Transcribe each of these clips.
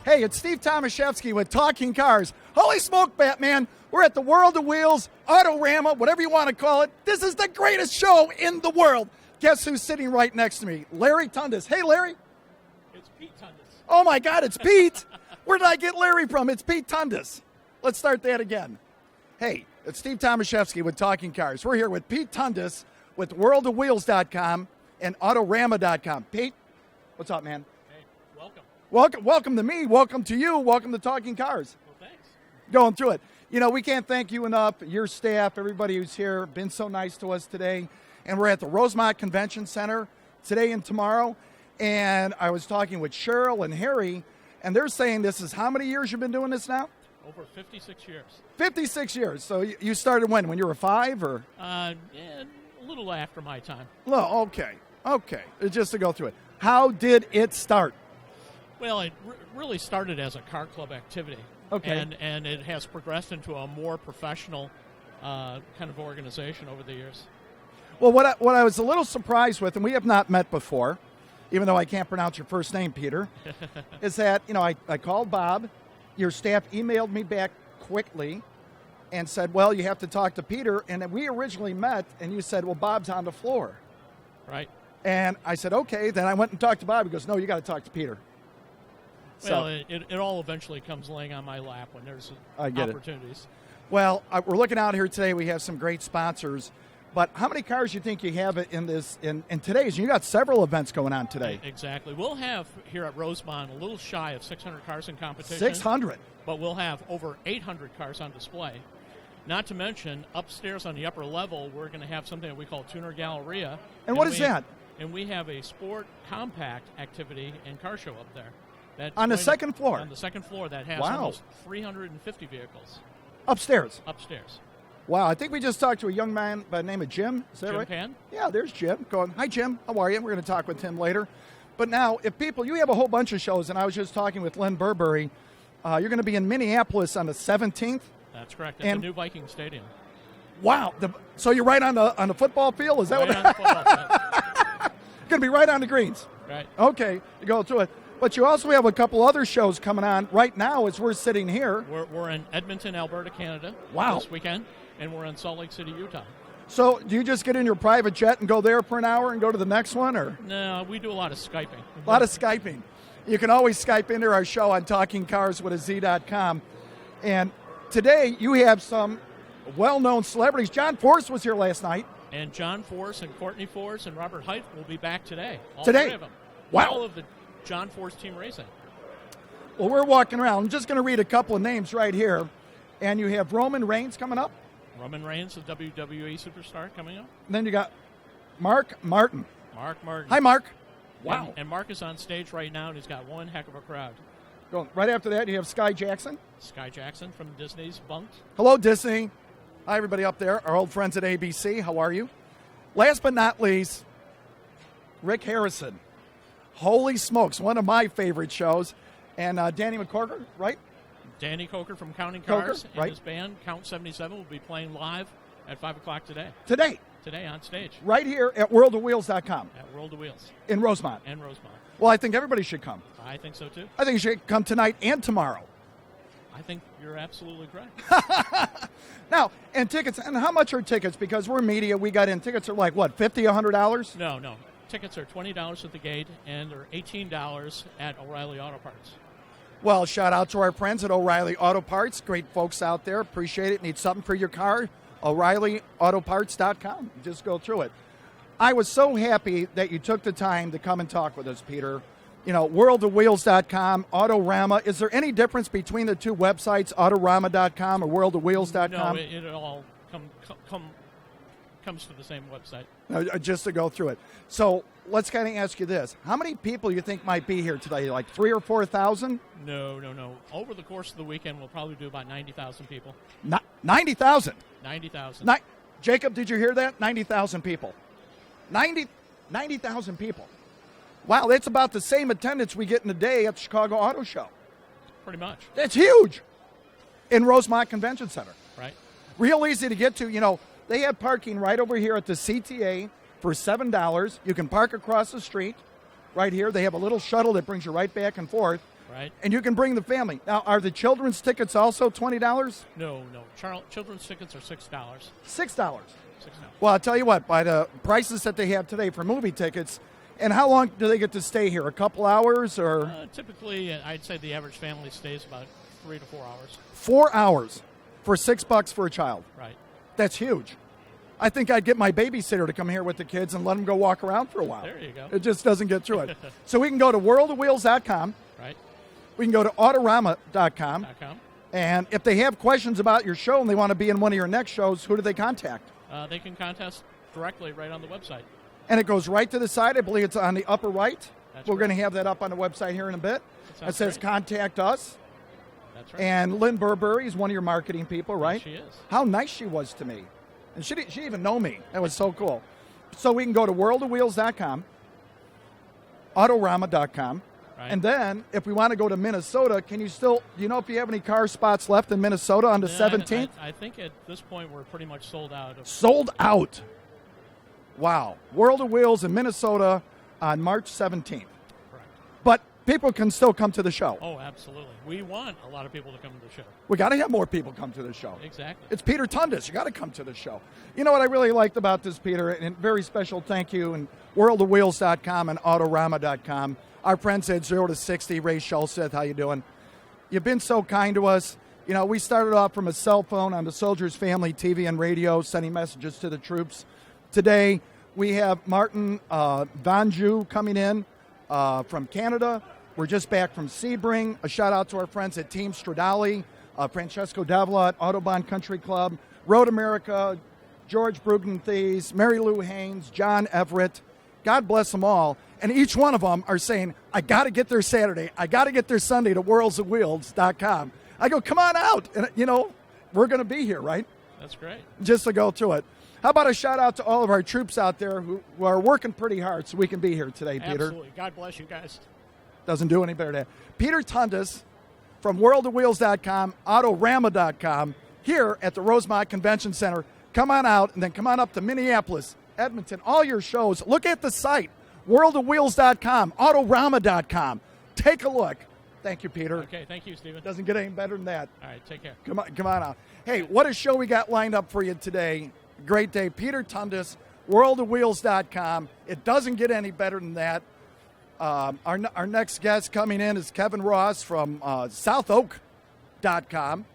Hey, it's Steve Tomaszewski with Talking Cars. Holy smoke, Batman. We're at the World of Wheels, Autorama, whatever you want to call it. This is the greatest show in the world. Guess who's sitting right next to me? Larry Tundis. Hey, Larry. It's Pete Tundis. Oh, my God, it's Pete. Where did I get Larry from? It's Pete Tundis. Let's start that again. Hey, it's Steve Tomaszewski with Talking Cars. We're here with Pete Tundis with worldofwheels.com and autorama.com. Pete, what's up, man? Hey, welcome. Welcome to me. Welcome to you. Welcome to Talking Cars. Well, thanks. Going through it. You know, we can't thank you enough, your staff, everybody who's here, been so nice to us today. And we're at the Rosemont Convention Center today and tomorrow. And I was talking with Cheryl and Harry, and they're saying this is how many years you've been doing this now? Over 56 years. 56 years. So you started when you were 5 or? Yeah, a little after my time. Well, okay. Just to go through it. How did it start? Well, it really started as a car club activity. Okay. And it has progressed into a more professional kind of organization over the years. Well, what I was a little surprised with, and we have not met before, even though I can't pronounce your first name, Peter, is that, I called Bob. Your staff emailed me back quickly and said, well, you have to talk to Peter. And we originally met, and you said, well, Bob's on the floor. Right. And I said, okay. Then I went and talked to Bob. He goes, no, you got to talk to Peter. Well, it all eventually comes laying on my lap when there's opportunities. Well, we're looking out here today. We have some great sponsors. But how many cars do you think you have in today's? You got several events going on today. Exactly. We'll have here at Rosemont a little shy of 600 cars in competition. 600? But we'll have over 800 cars on display. Not to mention, upstairs on the upper level, we're going to have something that we call Tuner Galleria. And what is that? And we have a sport compact activity and car show up there. On the second floor? On the second floor that has almost 350 vehicles. Upstairs? Upstairs. Wow, I think we just talked to a young man by the name of Jim. Is that Jim right? Pan? Yeah, there's Jim. Going, hi, Jim. How are you? We're going to talk with him later. But now, you have a whole bunch of shows, and I was just talking with Lynn Burberry. You're going to be in Minneapolis on the 17th. That's correct. At the new Viking Stadium. Wow. So you're right on the football field? Is that right on the football field. Going to be right on the greens. Right. Okay, you go to it. But you also have a couple other shows coming on right now as we're sitting here. We're in Edmonton, Alberta, Canada. Wow. This weekend. And we're in Salt Lake City, Utah. So do you just get in your private jet and go there for an hour and go to the next one? Or no, we do a lot of Skyping. A lot of Skyping. You can always Skype into our show on TalkingCarsWithAZ.com. And today you have some well-known celebrities. John Force was here last night. And John Force and Courtney Force and Robert Height will be back today. All today? Three of them. Wow. All of the John Force team racing. Well, we're walking around. I'm just going to read a couple of names right here. And you have Roman Reigns coming up. Roman Reigns, the WWE superstar, coming up. And then you got Mark Martin. Mark Martin. Hi, Mark. Wow. And Mark is on stage right now, and he's got one heck of a crowd. Right after that, you have Sky Jackson. Sky Jackson from Disney's Bunked. Hello, Disney. Hi, everybody up there. Our old friends at ABC. How are you? Last but not least, Rick Harrison. Holy smokes, one of my favorite shows. And Danny McCorker, right? Danny Coker from Counting Cars and right. his band, Count 77, will be playing live at 5 o'clock today. Today on stage. Right here at worldofwheels.com. At World of Wheels. In Rosemont. And Rosemont. Well, I think everybody should come. I think so, too. I think you should come tonight and tomorrow. I think you're absolutely correct. Now, and tickets, and how much are tickets? Because we're media, we got in. Tickets are like, what, $50, $100? No. Tickets are $20 at the gate, and they're $18 at O'Reilly Auto Parts. Well, shout out to our friends at O'Reilly Auto Parts. Great folks out there. Appreciate it. Need something for your car? O'ReillyAutoParts.com. Just go through it. I was so happy that you took the time to come and talk with us, Peter. Worldofwheels.com, Autorama. Is there any difference between the two websites, Autorama.com or Worldofwheels.com? No, it all comes to the same website. Just to go through it. So let's kind of ask you this. How many people you think might be here today? Like 3,000 or 4,000? No. Over the course of the weekend, we'll probably do about 90,000 people. 90,000? 90,000. Jacob, did you hear that? 90,000 people. 90,000 people. Wow, that's about the same attendance we get in a day at the Chicago Auto Show. Pretty much. That's huge. In Rosemont Convention Center. Right. Real easy to get to. They have parking right over here at the CTA for $7. You can park across the street right here. They have a little shuttle that brings you right back and forth. Right. And you can bring the family. Now, are the children's tickets also $20? No. Children's tickets are $6. $6. $6. Well, I'll tell you what, by the prices that they have today for movie tickets, and how long do they get to stay here? A couple hours or? Typically, I'd say the average family stays about 3 to 4 hours. 4 hours for $6 for a child. Right. That's huge. I think I'd get my babysitter to come here with the kids and let them go walk around for a while. There you go. It just doesn't get through it. So we can go to worldofwheels.com. Right. We can go to autorama.com. And if they have questions about your show and they want to be in one of your next shows, who do they contact? They can contact us directly right on the website. And it goes right to the side. I believe it's on the upper right. That's We're right. going to have that up on the website here in a bit. It says great. contact us. That's right. And Lynn Burberry is one of your marketing people, right? Yes, she is. How nice she was to me. And she didn't even know me. That was so cool. So we can go to worldofwheels.com, autorama.com, Right. and then if we want to go to Minnesota, can you still, do you know if you have any car spots left in Minnesota on the 17th? I think at this point we're pretty much sold out. Sold out. Wow. World of Wheels in Minnesota on March 17th. Correct. But people can still come to the show. Oh, absolutely. We want a lot of people to come to the show. We got to have more people come to the show. Exactly. It's Peter Tundis. You got to come to the show. You know what I really liked about this, Peter, and very special thank you, and worldofwheels.com and autorama.com. Our friends at 0 to 60, Ray Schulseth, how you doing? You've been so kind to us. You know, we started off from a cell phone on the Soldiers Family TV and radio, sending messages to the troops. Today, we have Martin Vanju coming in from Canada. We're just back from Sebring. A shout out to our friends at Team Stradali, Francesco Davila at Autobahn Country Club, Road America, George Bruggen-Thies, Mary Lou Haynes, John Everett. God bless them all. And each one of them are saying, I got to get there Saturday. I got to get there Sunday to worldsofwheels.com. I go, come on out. And, you know, we're going to be here, right? That's great. Just to go through it. How about a shout out to all of our troops out there who are working pretty hard so we can be here today, Peter? Absolutely. God bless you guys. Doesn't do any better than that. Peter Tundis from worldofwheels.com, autorama.com, here at the Rosemont Convention Center. Come on out and then come on up to Minneapolis, Edmonton, all your shows. Look at the site, worldofwheels.com, autorama.com. Take a look. Thank you, Peter. Okay, thank you, Stephen. Doesn't get any better than that. All right, take care. Come on out. Hey, what a show we got lined up for you today. Great day. Peter Tundis, worldofwheels.com. It doesn't get any better than that. Our next guest coming in is Kevin Ross from southoak.com,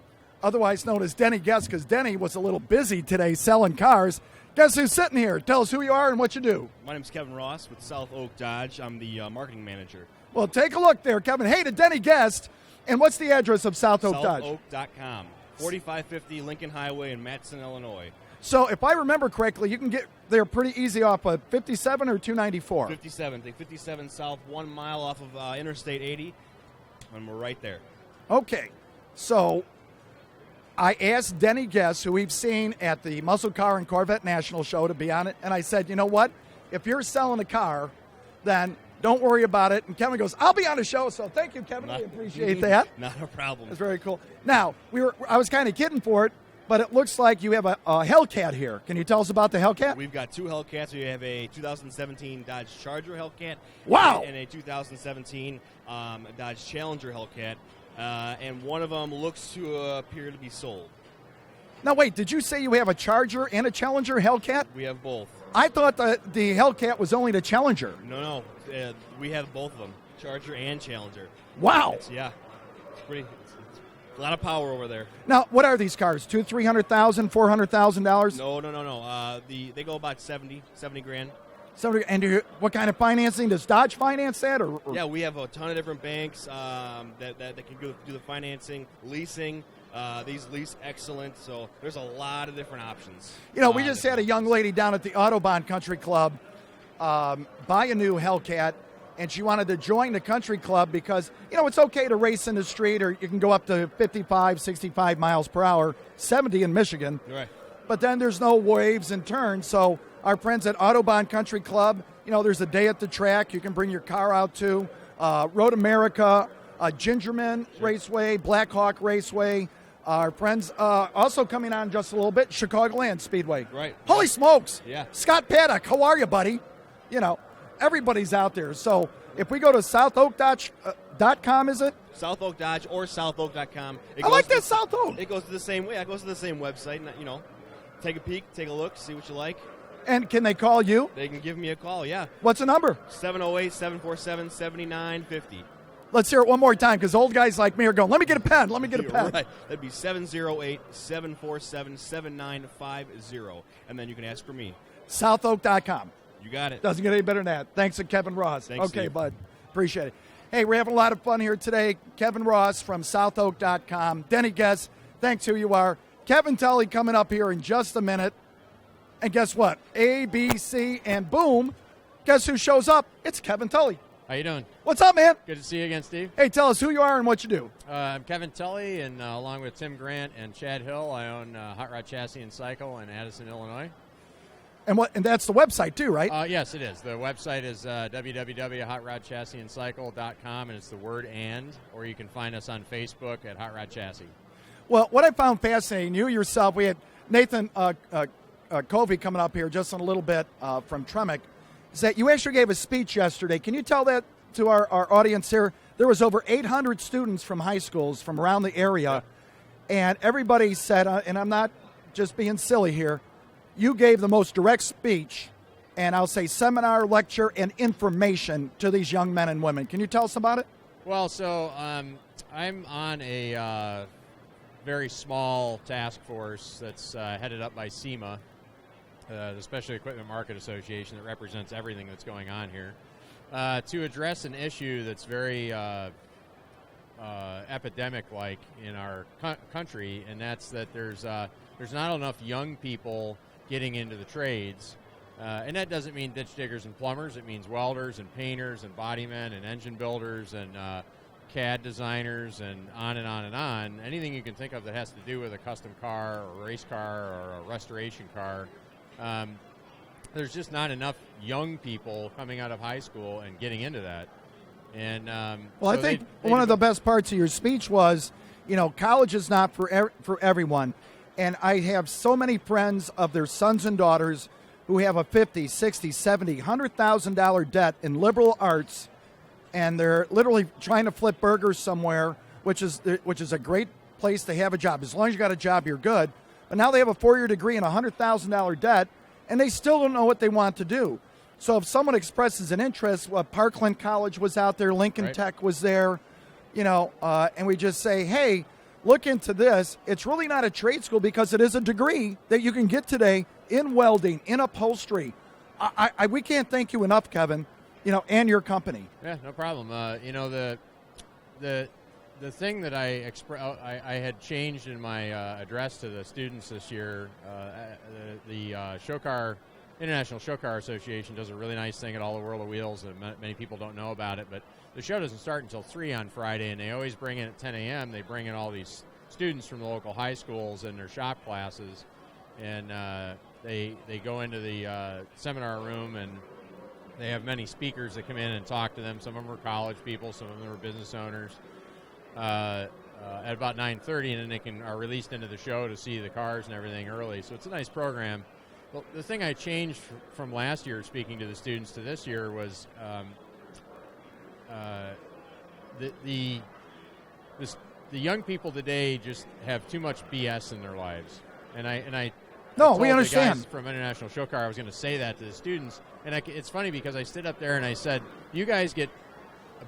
otherwise known as Denny Guest, because Denny was a little busy today selling cars. Guess who's sitting here? Tell us who you are and what you do. My name's Kevin Ross with South Oak Dodge. I'm the marketing manager. Well, take a look there, Kevin. Hey, to Denny Guest. And what's the address of South Oak Dodge? SouthOak.com. 4550 Lincoln Highway in Matteson, Illinois. So if I remember correctly, you can get there pretty easy off of 57 or 294? 57. Take 57 south, 1 mile off of Interstate 80, and we're right there. Okay. So I asked Denny Guest, who we've seen at the Muscle Car and Corvette National Show, to be on it. And I said, you know what? If you're selling a car, then don't worry about it. And Kevin goes, I'll be on the show. So thank you, Kevin. I appreciate that. Not a problem. That's very cool. Now, I was kind of kidding for it, but it looks like you have a Hellcat here. Can you tell us about the Hellcat? We've got 2 Hellcats. We have a 2017 Dodge Charger Hellcat. Wow. And a 2017 Dodge Challenger Hellcat. And one of them looks to appear to be sold. Now, wait, did you say you have a Charger and a Challenger Hellcat? We have both. I thought the Hellcat was only the Challenger. No. We have both of them, Charger and Challenger. Wow. Yeah. It's pretty. A lot of power over there. Now, what are these cars? $300,000, $400,000? No. They go about 70 grand. And what kind of financing? Does Dodge finance that? Or? Yeah, we have a ton of different banks that can do the financing, leasing. These lease excellent, so there's a lot of different options. You know, we just had a young lady down at the Autobahn Country Club buy a new Hellcat, and she wanted to join the country club because, you know, it's okay to race in the street, or you can go up to 55, 65 miles per hour, 70 in Michigan. Right. But then there's no waves and turns. So our friends at Autobahn Country Club, you know, there's a day at the track you can bring your car out to. Road America, Gingerman Raceway, Blackhawk Raceway. Our friends also coming on just a little bit, Chicagoland Speedway. Right. Holy smokes. Yeah. Scott Paddock, how are you, buddy? You know, everybody's out there. So if we go to southoak.com, is it? South Oak Dodge or southoak.com. I like that South Oak. It goes to the same way. It goes to the same website. And, take a peek, take a look, see what you like. And can they call you? They can give me a call, yeah. What's the number? 708-747-7950. Let's hear it one more time, because old guys like me are going, let me get a pen, let me get a pen. Right. That'd be 708-747-7950. And then you can ask for me. Southoak.com. You got it. Doesn't get any better than that. Thanks to Kevin Ross. Thanks, okay, Steve. bud. Appreciate it. Hey, we're having a lot of fun here today. Kevin Ross from southoak.com. Denny Guess, thanks who you are. Kevin Tully coming up here in just a minute. And guess what? A, B, C, and boom. Guess who shows up? It's Kevin Tully. How you doing? What's up, man? Good to see you again, Steve. Hey, tell us who you are and what you do. I'm Kevin Tully, and along with Tim Grant and Chad Hill, I own Hot Rod Chassis and Cycle in Addison, Illinois. And that's the website too, right? Yes, it is. The website is www.hotrodchassisandcycle.com, and it's the word "and," or you can find us on Facebook at Hot Rod Chassis. Well, what I found fascinating, you yourself, we had Nathan Covey coming up here just in a little bit from Tremec, is that you actually gave a speech yesterday. Can you tell that to our audience here? There was over 800 students from high schools from around the area, and everybody said, and I'm not just being silly here, you gave the most direct speech, and I'll say seminar, lecture, and information to these young men and women. Can you tell us about it? Well, so I'm on a very small task force that's headed up by SEMA, the Special Equipment Market Association, that represents everything that's going on here, to address an issue that's very epidemic-like in our country, and that's that there's not enough young people getting into the trades. And that doesn't mean ditch diggers and plumbers. It means welders and painters and bodymen and engine builders and CAD designers and on and on and on. Anything you can think of that has to do with a custom car or a race car or a restoration car. There's just not enough young people coming out of high school and getting into that. And well, I think one of the best parts of your speech was, college is not for everyone. And I have so many friends of their sons and daughters who have a $50,000, $60,000, $70,000, $100,000 debt in liberal arts, and they're literally trying to flip burgers somewhere, which is a great place to have a job. As long as you got a job, you're good. But now they have a 4-year degree and a $100,000 debt, and they still don't know what they want to do. So if someone expresses an interest, Parkland College was out there, Lincoln Right. Tech was there, and we just say, hey, look into this. It's really not a trade school because it is a degree that you can get today in welding, in upholstery. We can't thank you enough, Kevin, and your company. Yeah, no problem. The thing that I had changed in my address to the students this year, the International Show Car Association does a really nice thing at All the World of Wheels, and many people don't know about it, but the show doesn't start until 3 on Friday, and they always bring in at 10 a.m. They bring in all these students from the local high schools and their shop classes, and they go into the seminar room, and they have many speakers that come in and talk to them. Some of them are college people, some of them are business owners. At about 9:30, and then they are released into the show to see the cars and everything early. So it's a nice program. Well, the thing I changed from last year, speaking to the students, to this year was the young people today just have too much BS in their lives, and I told we understand. the guys from International Show Car I was going to say that to the students, and it's funny because I stood up there and I said, you guys get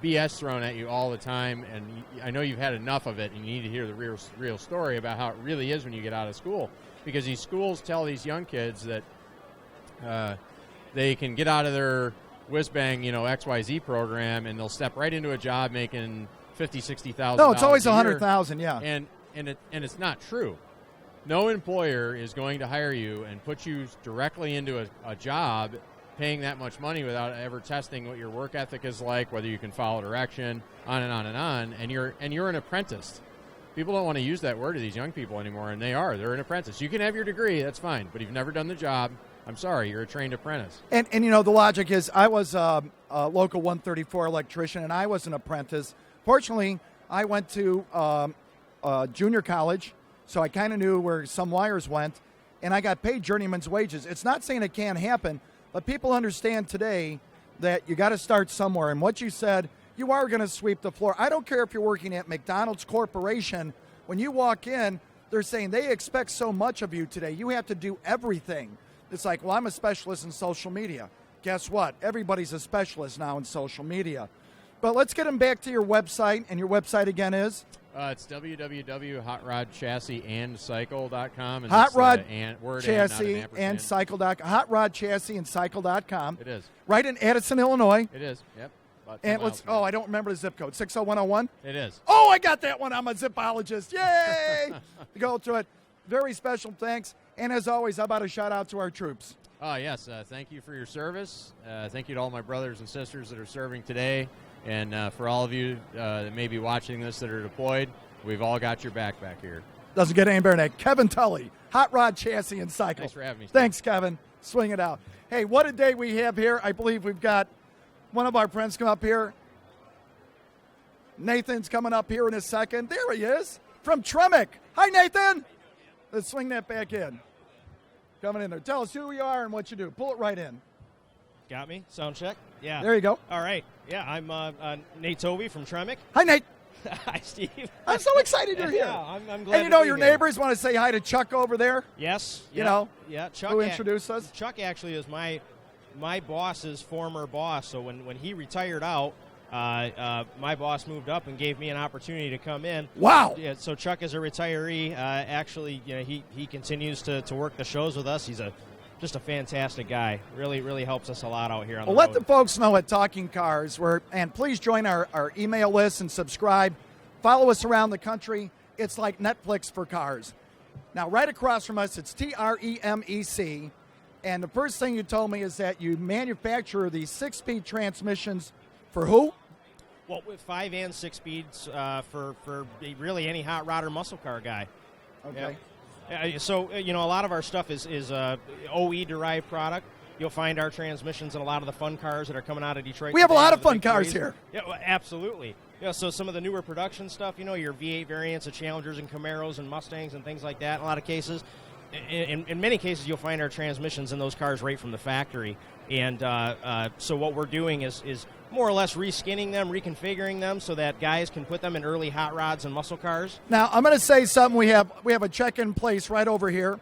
BS thrown at you all the time, and I know you've had enough of it, and you need to hear the real story about how it really is when you get out of school, because these schools tell these young kids that they can get out of their whiz-bang, XYZ program, and they'll step right into a job making $50,000, $60,000. No, it's always a year. 100,000, yeah. And it's not true. No employer is going to hire you and put you directly into a job paying that much money without ever testing what your work ethic is like, whether you can follow direction, on and on and on. And you're an apprentice. People don't want to use that word to these young people anymore, and they're an apprentice. You can have your degree, that's fine, but if you've never done the job, I'm sorry, you're a trained apprentice. And the logic is, I was a local 134 electrician, and I was an apprentice. Fortunately, I went to junior college, so I kind of knew where some wires went, and I got paid journeyman's wages. It's not saying it can't happen, but people understand today that you got to start somewhere. And what you said, you are going to sweep the floor. I don't care if you're working at McDonald's Corporation. When you walk in, they're saying they expect so much of you today. You have to do everything. It's like, well, I'm a specialist in social media. Guess what? Everybody's a specialist now in social media. But let's get them back to your website. And your website again is? It's www.hotrodchassisandcycle.com. Hot Rod word Chassis and Cycle.com. Hot Rod Chassis and Cycle.com. It is. Right in Addison, Illinois. It is. Yep. About 10 And miles let's, from here. I don't remember the zip code. 60101? It is. Oh, I got that one. I'm a zipologist. Yay! Go through it. Very special thanks. And as always, how about a shout out to our troops? Oh, yes. Thank you for your service. Thank you to all my brothers and sisters that are serving today. And for all of you that may be watching this that are deployed, we've all got your back here. Doesn't get any better than that. Kevin Tully, Hot Rod Chassis and Cycle. Thanks for having me, Steve. Thanks, Kevin. Swing it out. Hey, what a day we have here. I believe we've got one of our friends come up here. Nathan's coming up here in a second. There he is from Tremec. Hi, Nathan. Let's swing that back in. Coming in there. Tell us who you are and what you do. Pull it right in. Got me? Sound check? Yeah. There you go. All right. Yeah, I'm Nate Tovey from Tremec. Hi, Nate. Hi, Steve. I'm so excited you're here. Yeah, I'm glad And you to know be your here. neighbors want to say hi to Chuck over there? Yes. You know, Yeah, Chuck. who introduced us? Chuck actually is my boss's former boss. So when he retired out, my boss moved up and gave me an opportunity to come in. Wow. Yeah. So Chuck is a retiree. Actually, he continues to work the shows with us. He's just a fantastic guy. Really helps us a lot out here on Well, the let road. the folks know at Talking Cars, and please join our email list and subscribe. Follow us around the country. It's like Netflix for cars. Now, right across from us, it's TREMEC. And the first thing you told me is that you manufacture these 6-speed transmissions for who? Well, with 5 and 6 speeds for really any hot rod or muscle car guy. Okay. So a lot of our stuff is OE-derived product. You'll find our transmissions in a lot of the fun cars that are coming out of Detroit. We have a today, lot out of the fun big cars threes. here. Yeah, well, absolutely. Yeah, so some of the newer production stuff, your V8 variants of Challengers and Camaros and Mustangs and things like that in a lot of cases. In many cases, you'll find our transmissions in those cars right from the factory. And so what we're doing is more or less reskinning them, reconfiguring them so that guys can put them in early hot rods and muscle cars. Now, I'm going to say something. We have a check-in place right over here.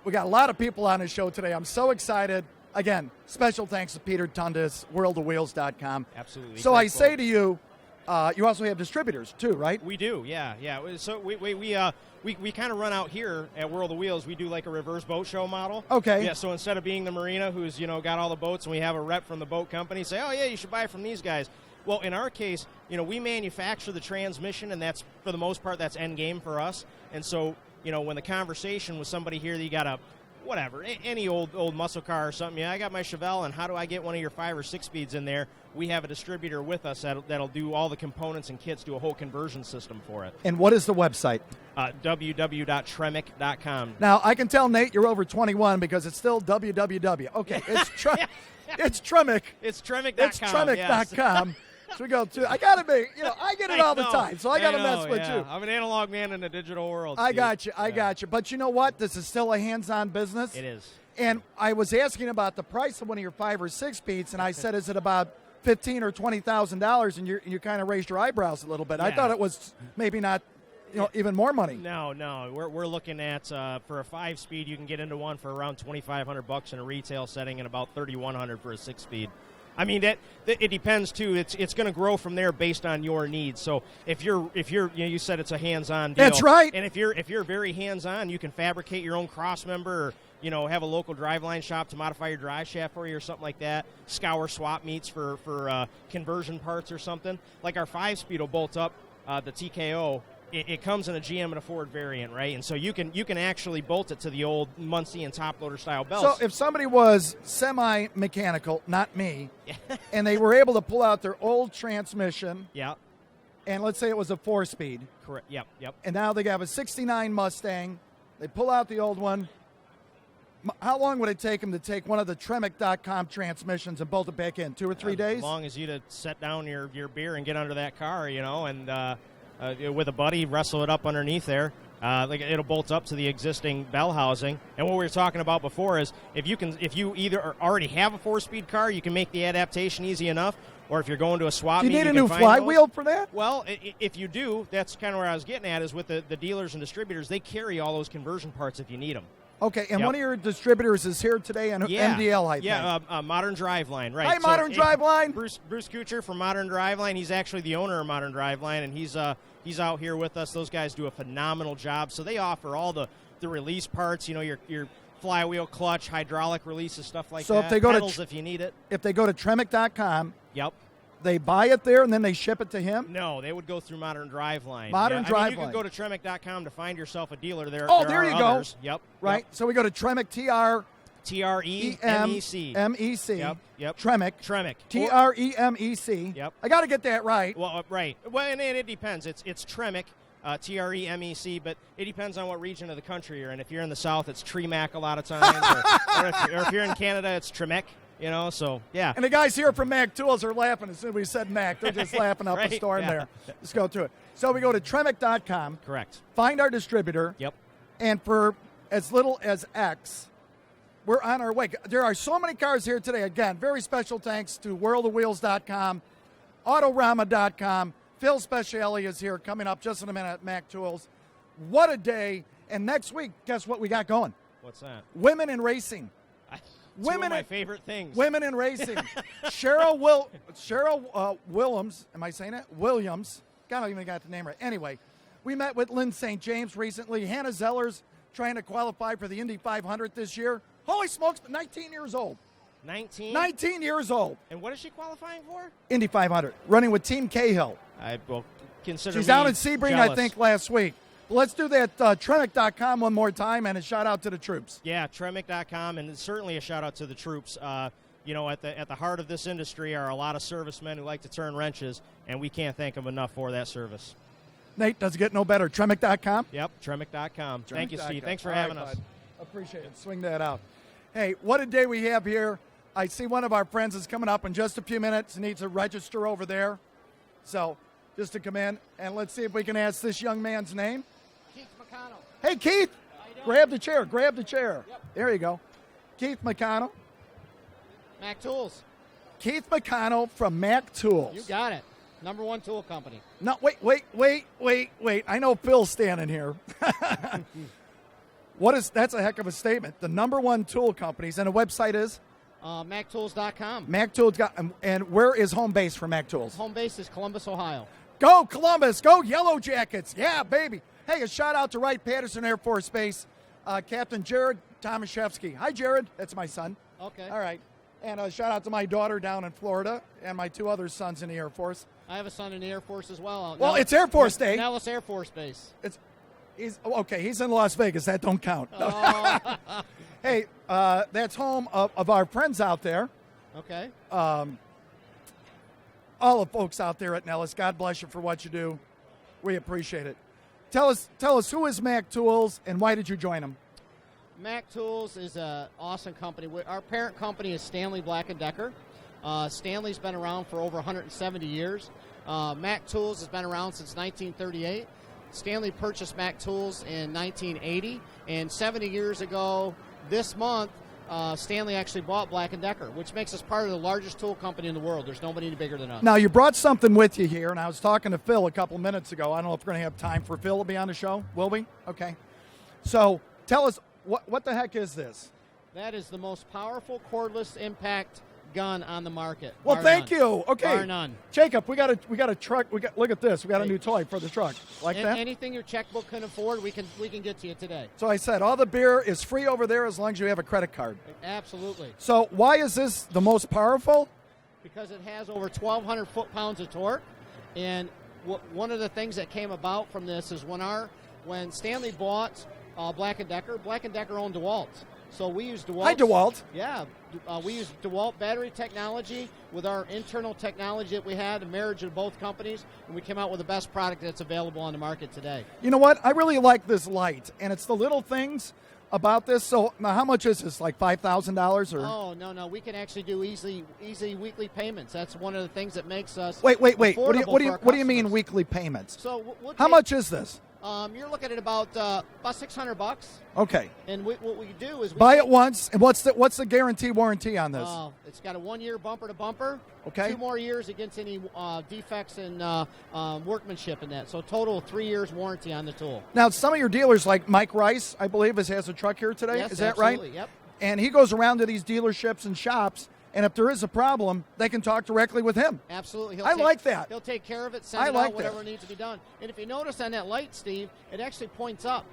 We got a lot of people on the show today. I'm so excited. Again, special thanks to Peter Tundis, worldofwheels.com. Absolutely. So I say to you, you also have distributors too, right? We do, yeah. So we kind of run out here at World of Wheels. We do like a reverse boat show model. Okay. Yeah. So instead of being the marina who's got all the boats and we have a rep from the boat company say, oh yeah, you should buy from these guys. Well, in our case, we manufacture the transmission, and that's for the most part that's end game for us. And so when the conversation with somebody here that you got a whatever, any old muscle car or something. Yeah, I got my Chevelle, and how do I get one of your 5 or 6 speeds in there? We have a distributor with us that'll do all the components and kits, do a whole conversion system for it. And what is the website? www.tremec.com. Now, I can tell, Nate, you're over 21 because it's still www. Okay, it's it's Tremec. It's Tremec.com. It's Tremec.com. Yes. So we go to, I got to be, I get it all the time, so I got to mess with you. I'm an analog man in a digital world. I Steve. got you. But you know what? This is still a hands-on business. It is. And I was asking about the price of one of your 5 or 6 speeds, and I said, is it about $15,000 or $20,000? And you kind of raised your eyebrows a little bit. I Yeah. thought it was maybe not, even more money. No. We're looking at for a 5-speed, you can get into one for around $2,500 in a retail setting, and about $3,100 for a 6-speed. I mean, it depends too. It's going to grow from there based on your needs. So if you're you said it's a hands-on deal. That's right. And if you're very hands-on, you can fabricate your own cross member, or have a local driveline shop to modify your drive shaft for you or something like that. Scour swap meets for conversion parts or something. Like our 5-speed will bolt up the TKO. It comes in a GM and a Ford variant, right? And so you can actually bolt it to the old Muncie and top loader style belts. So if somebody was semi-mechanical, not me, and they were able to pull out their old transmission, yeah, and let's say it was a 4-speed, correct. Yep. and now they have a 69 Mustang, they pull out the old one, how long would it take them to take one of the Tremec.com transmissions and bolt it back in? 2 or 3 days? As long as you to set down your beer and get under that car, and with a buddy, wrestle it up underneath there. Like it'll bolt up to the existing bell housing. And what we were talking about before is if you either already have a 4-speed car, you can make the adaptation easy enough, or if you're going to a swap Do meet, you need a can new find flywheel those. for that? Well, if you do, that's kind of where I was getting at, is with the dealers and distributors, they carry all those conversion parts if you need them. Okay, and Yep. one of your distributors is here today on MDL, I think. Yeah, Modern Driveline, right. Hi, Modern Driveline. Bruce Kuchar from Modern Driveline. He's actually the owner of Modern Driveline, and he's out here with us. Those guys do a phenomenal job. So they offer all the release parts, your flywheel, clutch, hydraulic releases, stuff like that. So if they go pedals if you need it. If they go to Tremec.com, Yep. they buy it there and then they ship it to him? No, they would go through Modern Driveline. Modern I mean, you Driveline. can go to Tremec.com to find yourself a dealer there. Oh, there you are go. others. Yep. Right? So we go to Tremec, T-R-E-M-E-C. M-E-C. Yep. Tremec. Tremec. T-R-E-M-E-C. Yep. I got to get that right. Well, right. Well, and it depends. It's Tremec, T-R-E-M-E-C, but it depends on what region of the country you're in. If you're in the South, it's Tremac a lot of times, or if you're in Canada, it's Tremec. So yeah. And the guys here from Mac Tools are laughing as soon as we said Mac. They're just laughing up a Right, storm yeah. there. Let's go through it. So we go to Tremec.com, Correct. find our distributor, Yep. and for as little as X, we're on our way. There are so many cars here today. Again, very special thanks to worldofwheels.com, autorama.com. Phil Speciale is here coming up just in a minute at Mac Tools. What a day. And next week, guess what we got going? What's that? Women in racing. Two of my favorite things. Women in racing. Cheryl Williams. Am I saying it? Williams. God, I don't even got the name right. Anyway, we met with Lynn St. James recently. Hannah Zeller's trying to qualify for the Indy 500 this year. Holy smokes, 19 years old. 19? 19 years old. And what is she qualifying for? Indy 500. Running with Team Cahill. I will consider She's me down in Sebring, I jealous. think, last week. Let's do that Tremec.com one more time, and a shout-out to the troops. Yeah, Tremec.com, and certainly a shout-out to the troops. At the heart of this industry are a lot of servicemen who like to turn wrenches, and we can't thank them enough for that service. Nate, does it get no better? Tremec.com? Yep, Tremec.com. Thank you, Steve. Thanks for All having right, us. bud. Appreciate it. Swing that out. Hey, what a day we have here. I see one of our friends is coming up in just a few minutes, needs to register over there. So just to come in, and let's see if we can ask this young man's name. Keith McConnell. Hey, Keith. How you doing? Grab the chair. Yep. There you go. Keith McConnell. Mac Tools. Keith McConnell from Mac Tools. You got it. Number one tool company. No, wait. I know Phil's standing here. That's a heck of a statement. The number one tool companies, and the website is? MacTools.com. Mac Tools. And where is home base for Mac Tools? Home base is Columbus, Ohio. Go Columbus. Go Yellow Jackets. Yeah, baby. Hey, a shout out to Wright-Patterson Air Force Base, Captain Jared Tomaszewski. Hi, Jared. That's my son. Okay. All right. And a shout out to my daughter down in Florida and my two other sons in the Air Force. I have a son in the Air Force as well. Well, it's Air Force Day. Nellis Air Force Base. He's in Las Vegas. That don't count. Oh. Hey, that's home of our friends out there. Okay. All the folks out there at Nellis. God bless you for what you do. We appreciate it. Tell us who is Mac Tools and why did you join them? Mac Tools is an awesome company. Our parent company is Stanley Black & Decker. Stanley's been around for over 170 years. Mac Tools has been around since 1938. Stanley purchased Mac Tools in 1980, and 70 years ago this month, Stanley actually bought Black & Decker, which makes us part of the largest tool company in the world. There's nobody any bigger than us. Now, you brought something with you here, and I was talking to Phil a couple minutes ago. I don't know if we're going to have time for Phil to be on the show. Will we? Okay. So tell us, what the heck is this? That is the most powerful cordless impact gun on the market. Well, bar thank none. you. Okay. Bar none. Jacob, we got a truck. Look at this. We got a new toy for the truck. Like that? Anything your checkbook can afford, we can get to you today. So I said, all the beer is free over there as long as you have a credit card. Absolutely. So why is this the most powerful? Because it has over 1,200 foot-pounds of torque. And one of the things that came about from this is when Stanley bought Black & Decker owned DeWalt. So we use DeWalt. Hi, DeWalt. Yeah. We use DeWalt battery technology with our internal technology that we had, a marriage of both companies, and we came out with the best product that's available on the market today. You know what? I really like this light, and it's the little things about this. So now how much is this, like $5,000? Or? Oh, no. We can actually do easy weekly payments. That's one of the things that makes us Wait. affordable What do you for our mean customers. weekly payments? So How much is this? You're looking at about $600. Okay. And what we do is we Buy it once, and what's the guarantee warranty on this? It's got a 1-year bumper to bumper. Okay. 2 more years against any defects in workmanship in that. So total 3 years warranty on the tool. Now, some of your dealers, like Mike Rice, I believe, has a truck here today. Yes, Is that absolutely. right? Yep. And he goes around to these dealerships and shops, and if there is a problem, they can talk directly with him. Absolutely. I like that. He'll take care of it, send I it like out, whatever that. needs to be done. And if you notice on that light, Steve, it actually points up.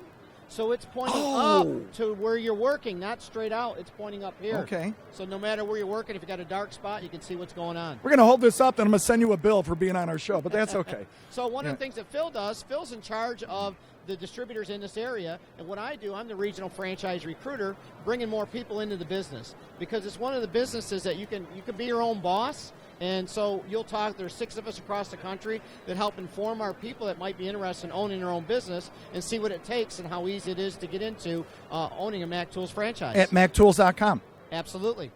So it's pointing Oh. up to where you're working, not straight out. It's pointing up here. Okay. So no matter where you're working, if you got a dark spot, you can see what's going on. We're going to hold this up, and I'm going to send you a bill for being on our show, but that's okay. So one Yeah. of the things that Phil does, Phil's in charge of the distributors in this area, and what I do, I'm the regional franchise recruiter, bringing more people into the business, because it's one of the businesses that you can be your own boss. And so you'll talk, there's 6 of us across the country that help inform our people that might be interested in owning their own business and see what it takes and how easy it is to get into owning a Mac Tools franchise. At MacTools.com. Absolutely.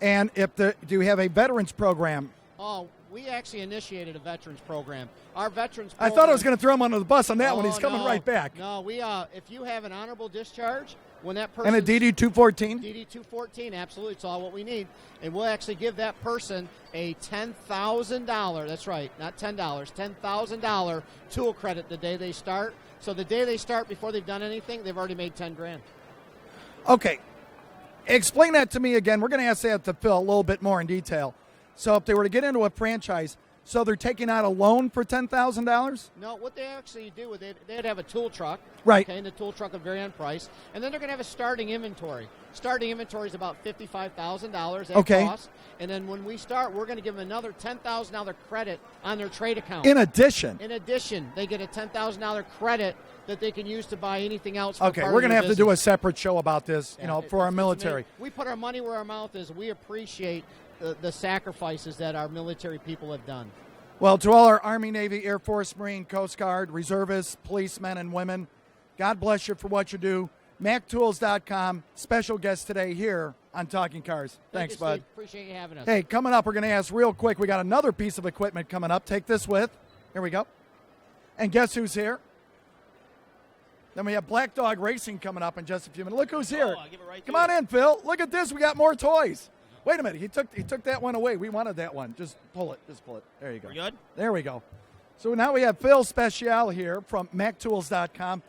And do you have a veterans program? Oh, we actually initiated a veterans program. Our veterans I program, thought I was going to throw him under the bus on that one. Oh, He's coming no. right back. No, we if you have an honorable discharge, when that person And a DD-214? DD-214, absolutely. It's all what we need. And we'll actually give that person a $10,000, that's right, not $10, $10,000 tool credit the day they start. So the day they start, before they've done anything, they've already made $10,000. Okay. Explain that to me again. We're going to ask that to Phil a little bit more in detail. So if they were to get into a franchise, so they're taking out a loan for $10,000? No, what they actually do, they'd have a tool truck. Right. Okay, and the tool truck will vary on price. And then they're going to have a starting inventory. Starting inventory is about $55,000 at Okay. cost. And then when we start, we're going to give them another $10,000 credit on their trade account. In addition. In addition, they get a $10,000 credit that they can use to buy anything else. For Okay, part we're of going to their have to do a business. separate show about this, Yeah, for our it's military. amazing. We put our money where our mouth is. We appreciate the sacrifices that our military people have done. Well, to all our Army, Navy, Air Force, Marine, Coast Guard, reservists, policemen, and women, God bless you for what you do. MacTools.com, special guest today here on Talking Cars. Thanks, Thank you, bud. Steve. Appreciate you having us. Hey, coming up, we're going to ask real quick. We got another piece of equipment coming up. Take this with. Here we go. And guess who's here? Then we have Black Dog Racing coming up in just a few minutes. Look who's here. I'll give it right to Come on you. in, Phil. Look at this. We got more toys. Wait a minute. He took that one away. We wanted that one. Just pull it. Just pull it. There you go. We're good? There we go. So now we have Phil Special here from MacTools.com.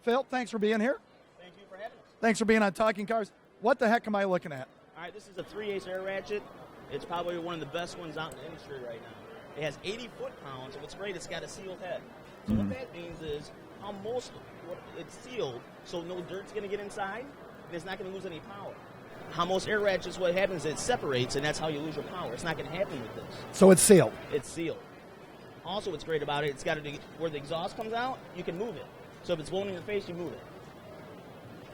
Phil, thanks for being here. Thank you for having us. Thanks for being on Talking Cars. What the heck am I looking at? All right, this is a 3/8 air ratchet. It's probably one of the best ones out in the industry right now. It has 80 foot-pounds, and what's great, it's got a sealed head. So what that means is it's sealed, so no dirt's going to get inside, and it's not going to lose any power. How most air ratchets, what happens is it separates, and that's how you lose your power. It's not going to happen with this. So it's sealed. It's sealed. Also, what's great about it, it's got where the exhaust comes out, you can move it. So if it's blowing in your face, you move it.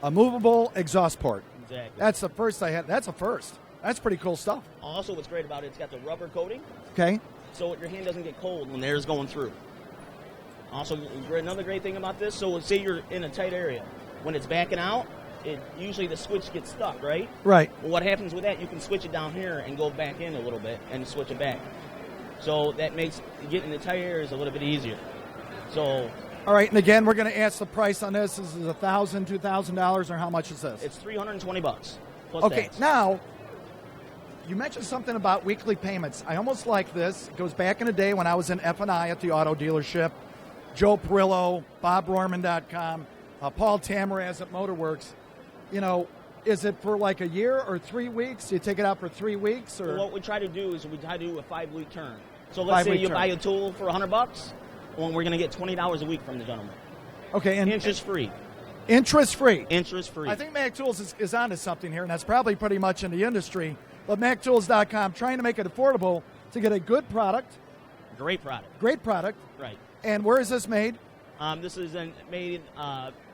A movable exhaust port. Exactly. That's the first I had. That's a first. That's pretty cool stuff. Also, what's great about it, it's got the rubber coating, Okay. so your hand doesn't get cold when the air's going through. Also, another great thing about this, so say you're in a tight area. When it's backing out, usually the switch gets stuck, right? Right. Well, what happens with that, you can switch it down here and go back in a little bit and switch it back. So that makes getting the tight areas a little bit easier. So All right, and again, we're going to ask the price on this. Is it $1,000, $2,000, or how much is this? it's $320 plus Okay, tax. now, you mentioned something about weekly payments. I almost like this. It goes back in the day when I was in F&I at the auto dealership. Joe Perillo, BobRorman.com, Paul Tamaraz at Motorworks. Is it for like a year or 3 weeks? Do you take it out for 3 weeks? So Or what we try to do is we try to do a 5-week term. So let's say 5-week you term. buy a tool for $100, well, we're going to get $20 a week from the gentleman. Okay, and Interest-free. interest-free. Interest-free. I think MacTools is onto something here, and that's probably pretty much in the industry. But MacTools.com, trying to make it affordable to get a good product, Great product. great product. Right. And where is this made? This is made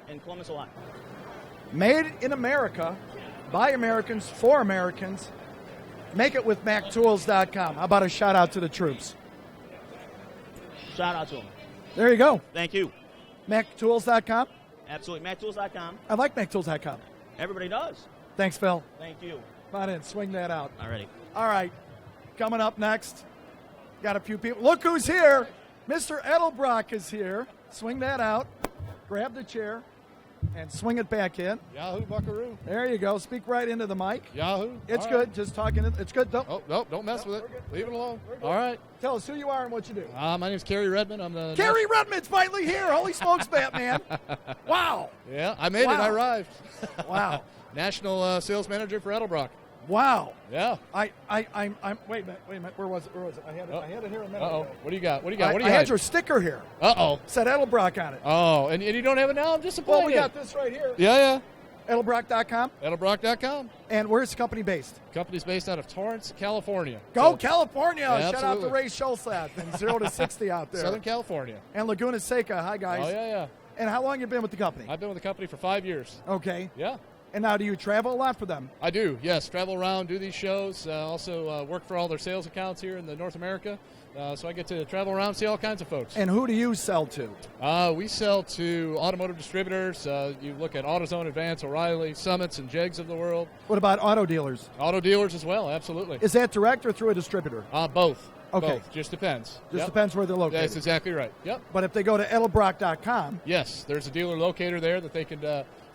in Columbus, Ohio. Made in America, by Americans, for Americans. Make it with MacTools.com. How about a shout out to the troops? Shout out to them. There you go. Thank you. MacTools.com. Absolutely. MacTools.com. I like MacTools.com. Everybody does. Thanks, Phil. Thank you. Come on in, swing that out. Alrighty. All right, coming up next, got a few people. Look who's here. Mr. Edelbrock is here. Swing that out. grab the chair and swing it back in. Yahoo, buckaroo. There you go. Speak right into the mic. Yahoo. It's All good. right. Just talking. It's good. Don't, Oh, no, don't mess with it. Leave it alone. All right. Tell us who you are and what you do. My name's Kerry Redmond. I'm the Kerry Redmond's finally here. Holy smokes, Batman. Wow. Yeah, I made it. Wow. I arrived. Wow. National sales manager for Edelbrock. Wow. Yeah. I'm wait a minute. Where was it? I had it here a minute Uh-oh. ago. What do you got? What do you got? What do I you had hiding? your sticker here. Uh-oh. Said Edelbrock on it. Oh, and you don't have it now? I'm disappointed. Well, we got this right here. Yeah. Edelbrock.com. Edelbrock.com. And where's the company based? Company's based out of Torrance, California. Go So, California. Yeah, Shout out to absolutely. Ray Schulzat and 0 to 60 out there. Southern California. And Laguna Seca. Hi, guys. Oh, yeah. And how long you been with the company? I've been with the company for 5 years. Okay. Yeah. And now do you travel a lot for them? I do, yes. Travel around, do these shows. Also work for all their sales accounts here in the North America. So I get to travel around, see all kinds of folks. And who do you sell to? We sell to automotive distributors. You look at AutoZone, Advance, O'Reilly, Summits, and Jegs of the world. What about auto dealers? Auto dealers as well, absolutely. Is that direct or through a distributor? Both. Okay. Both. Just depends. Just Yep. depends where they're located. That's exactly right. Yep. But if they go to Edelbrock.com, Yes, there's a dealer locator there that they can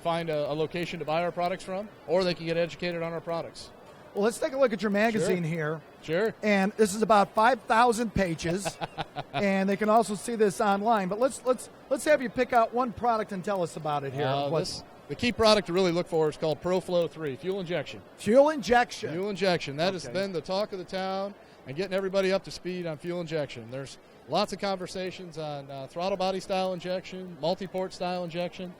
find a location to buy our products from, or they can get educated on our products. well, let's take a look at your magazine here. Sure. And this is about 5,000 pages, and they can also see this online. But let's have you pick out one product and tell us about it here. The key product to really look for is called ProFlow 3, fuel injection. Fuel injection. Fuel injection. That has Okay. been the talk of the town and getting everybody up to speed on fuel injection. There's lots of conversations on throttle body style injection, multi-port style injection.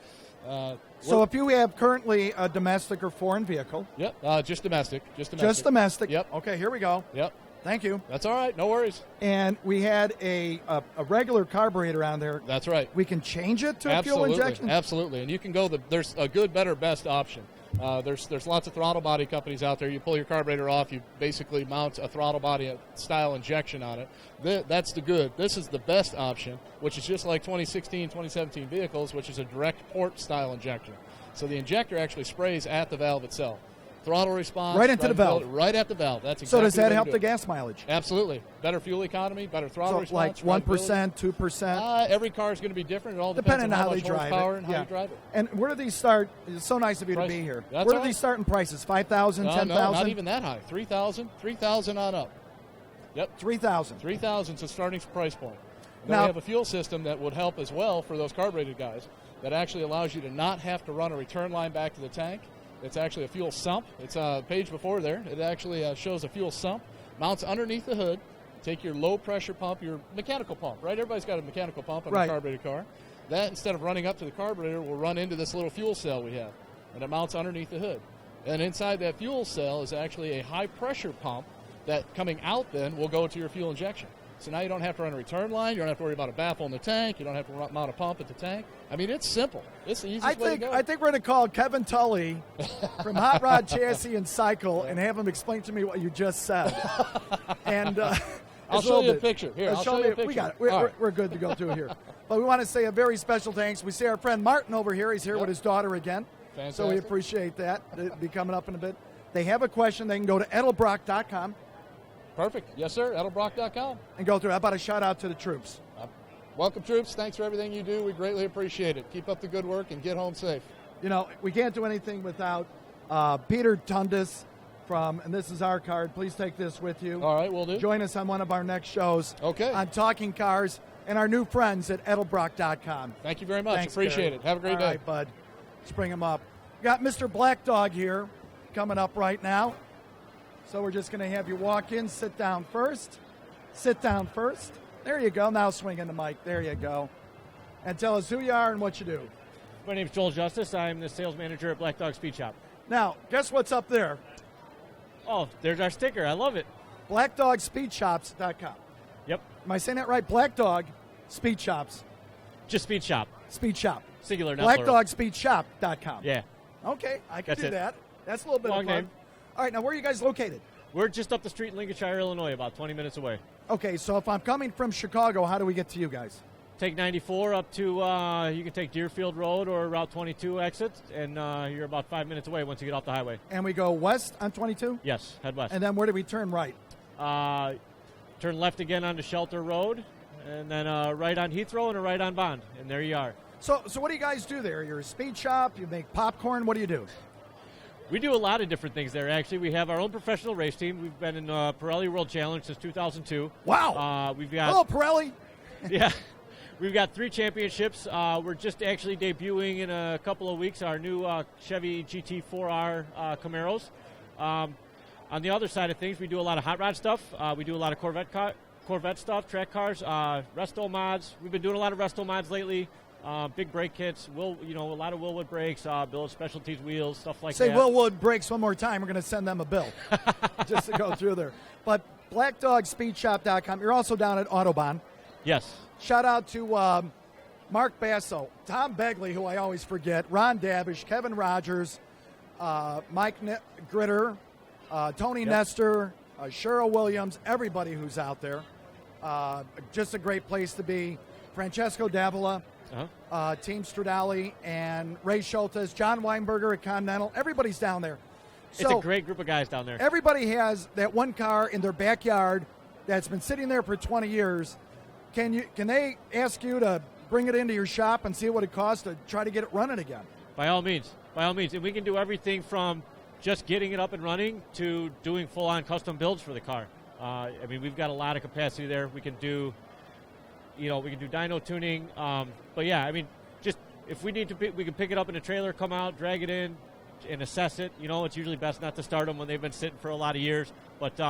So if you have currently a domestic or foreign vehicle, Yep, just domestic. Just domestic. just domestic. Yep. Okay, here we go. Yep, Thank you. that's all right. No worries. And we had a regular carburetor on there. That's right. We can change it to a Absolutely. fuel injection? Absolutely. And you can go, there's a good, better, best option. There's lots of throttle body companies out there. You pull your carburetor off, you basically mount a throttle body style injection on it. That's the good. This is the best option, which is just like 2016, 2017 vehicles, which is a direct port style injection. So the injector actually sprays at the valve itself. Throttle response. Right into the valve. Right at the valve. That's So exactly does that what you help do. the gas mileage? Absolutely. Better fuel economy, better throttle So like response. 1%, 2%? Every car is going to be different. It all depends Depending on on how how much they drive horsepower it. and how you drive it. And where do these start? It's so nice of you Price. to be here. That's Where do all these right. start in prices? 5,000, No, 10,000? not even that high. 3,000 on up. Yep, 3,000. 3,000 is the starting price point. Then Now- we have a fuel system that would help as well for those carbureted guys that actually allows you to not have to run a return line back to the tank. It's actually a fuel sump. It's a page before there. It actually shows a fuel sump, mounts underneath the hood. Take your low pressure pump, your mechanical pump, right? Everybody's got a mechanical pump on Right. a carbureted car. That, instead of running up to the carburetor, will run into this little fuel cell we have, and it mounts underneath the hood. And inside that fuel cell is actually a high pressure pump that, coming out then, will go to your fuel injection. So now you don't have to run a return line. You don't have to worry about a baffle in the tank. You don't have to mount a pump at the tank. I mean, it's simple. It's the easiest way to go. I think we're going to call Kevin Tully from Hot Rod Chassis and Cycle and have him explain to me what you just said. And I'll it's show little you a bit- picture. Here, I'll show show me you a We picture. got it. All right. We're good to go through here. But we want to say a very special thanks. We see our friend Martin over here. He's here Yep. with his daughter again. So we Fantastic. appreciate that. They'll be coming up in a bit. They have a question. They can go to Edelbrock.com Perfect. Yes, sir. Edelbrock.com. and go through. How about a shout out to the troops? Welcome, troops. Thanks for everything you do. We greatly appreciate it. Keep up the good work and get home safe. You know, we can't do anything without Peter Tundis from, and this is our card. Please take this with you. All right, we'll do. Join us on one of our next shows. Okay. On Talking Cars and our new friends at Edelbrock.com. Thank you very much. Thanks, Appreciate Gary. it. Have a great All day. right, bud. Let's bring him up. Got Mr. Black Dog here coming up right now. So we're just going to have you walk in, sit down first. Sit down first. There you go. Now swing in the mic. There you go. And tell us who you are and what you do. My name's Joel Justice. I'm the sales manager at Black Dog Speed Shop. Now, guess what's up there? Oh, there's our sticker. I love it. BlackDogSpeedShops.com. Yep. Am I saying that right? Black Dog Speed Shops. Just Speed Shop. Speed Shop. Singular, not plural. BlackDogSpeedShop.com. Yeah. Okay, I can That's do it. that. That's a little bit Long of fun. name. All right, now where are you guys located? We're just up the street in Lincolnshire, Illinois, about 20 minutes away. Okay, so if I'm coming from Chicago, how do we get to you guys? Take 94 up to, you can take Deerfield Road or Route 22 exit, and you're about 5 minutes away once you get off the highway. And we go west on 22? Yes, head west. And then where do we turn right? Turn left again onto Shelter Road, and then right on Heathrow and a right on Bond, and there you are. So what do you guys do there? You're a speed shop. You make popcorn. What do you do? We do a lot of different things there, actually. We have our own professional race team. We've been in Pirelli World Challenge since 2002. Wow. We've got Hello, Pirelli. Yeah. We've got 3 championships. We're just actually debuting in a couple of weeks our new Chevy GT4R Camaros. On the other side of things, we do a lot of hot rod stuff. We do a lot of Corvette stuff, track cars, resto mods. We've been doing a lot of resto mods lately. Big brake kits, a lot of Willwood brakes, Bill's specialties wheels, stuff like that. Say Willwood brakes one more time. We're going to send them a bill just to go through there. But BlackDogSpeedShop.com. You're also down at Autobahn. Yes. Shout out to Mark Basso, Tom Begley, who I always forget, Ron Davish, Kevin Rogers, Mike Gritter, Tony Nestor, Cheryl Williams, everybody who's out there. Just a great place to be. Francesco Davila, Team Stradali, and Ray Schultes, John Weinberger at Continental. Everybody's down there. It's a great group of guys down there. Everybody has that one car in their backyard that's been sitting there for 20 years. Can they ask you to bring it into your shop and see what it costs to try to get it running again? By all means. And we can do everything from just getting it up and running to doing full-on custom builds for the car. We've got a lot of capacity there. We can do, we can do dyno tuning. But yeah, just if we need to, we can pick it up in a trailer, come out, drag it in, and assess it. It's usually best not to start them when they've been sitting for a lot of years. But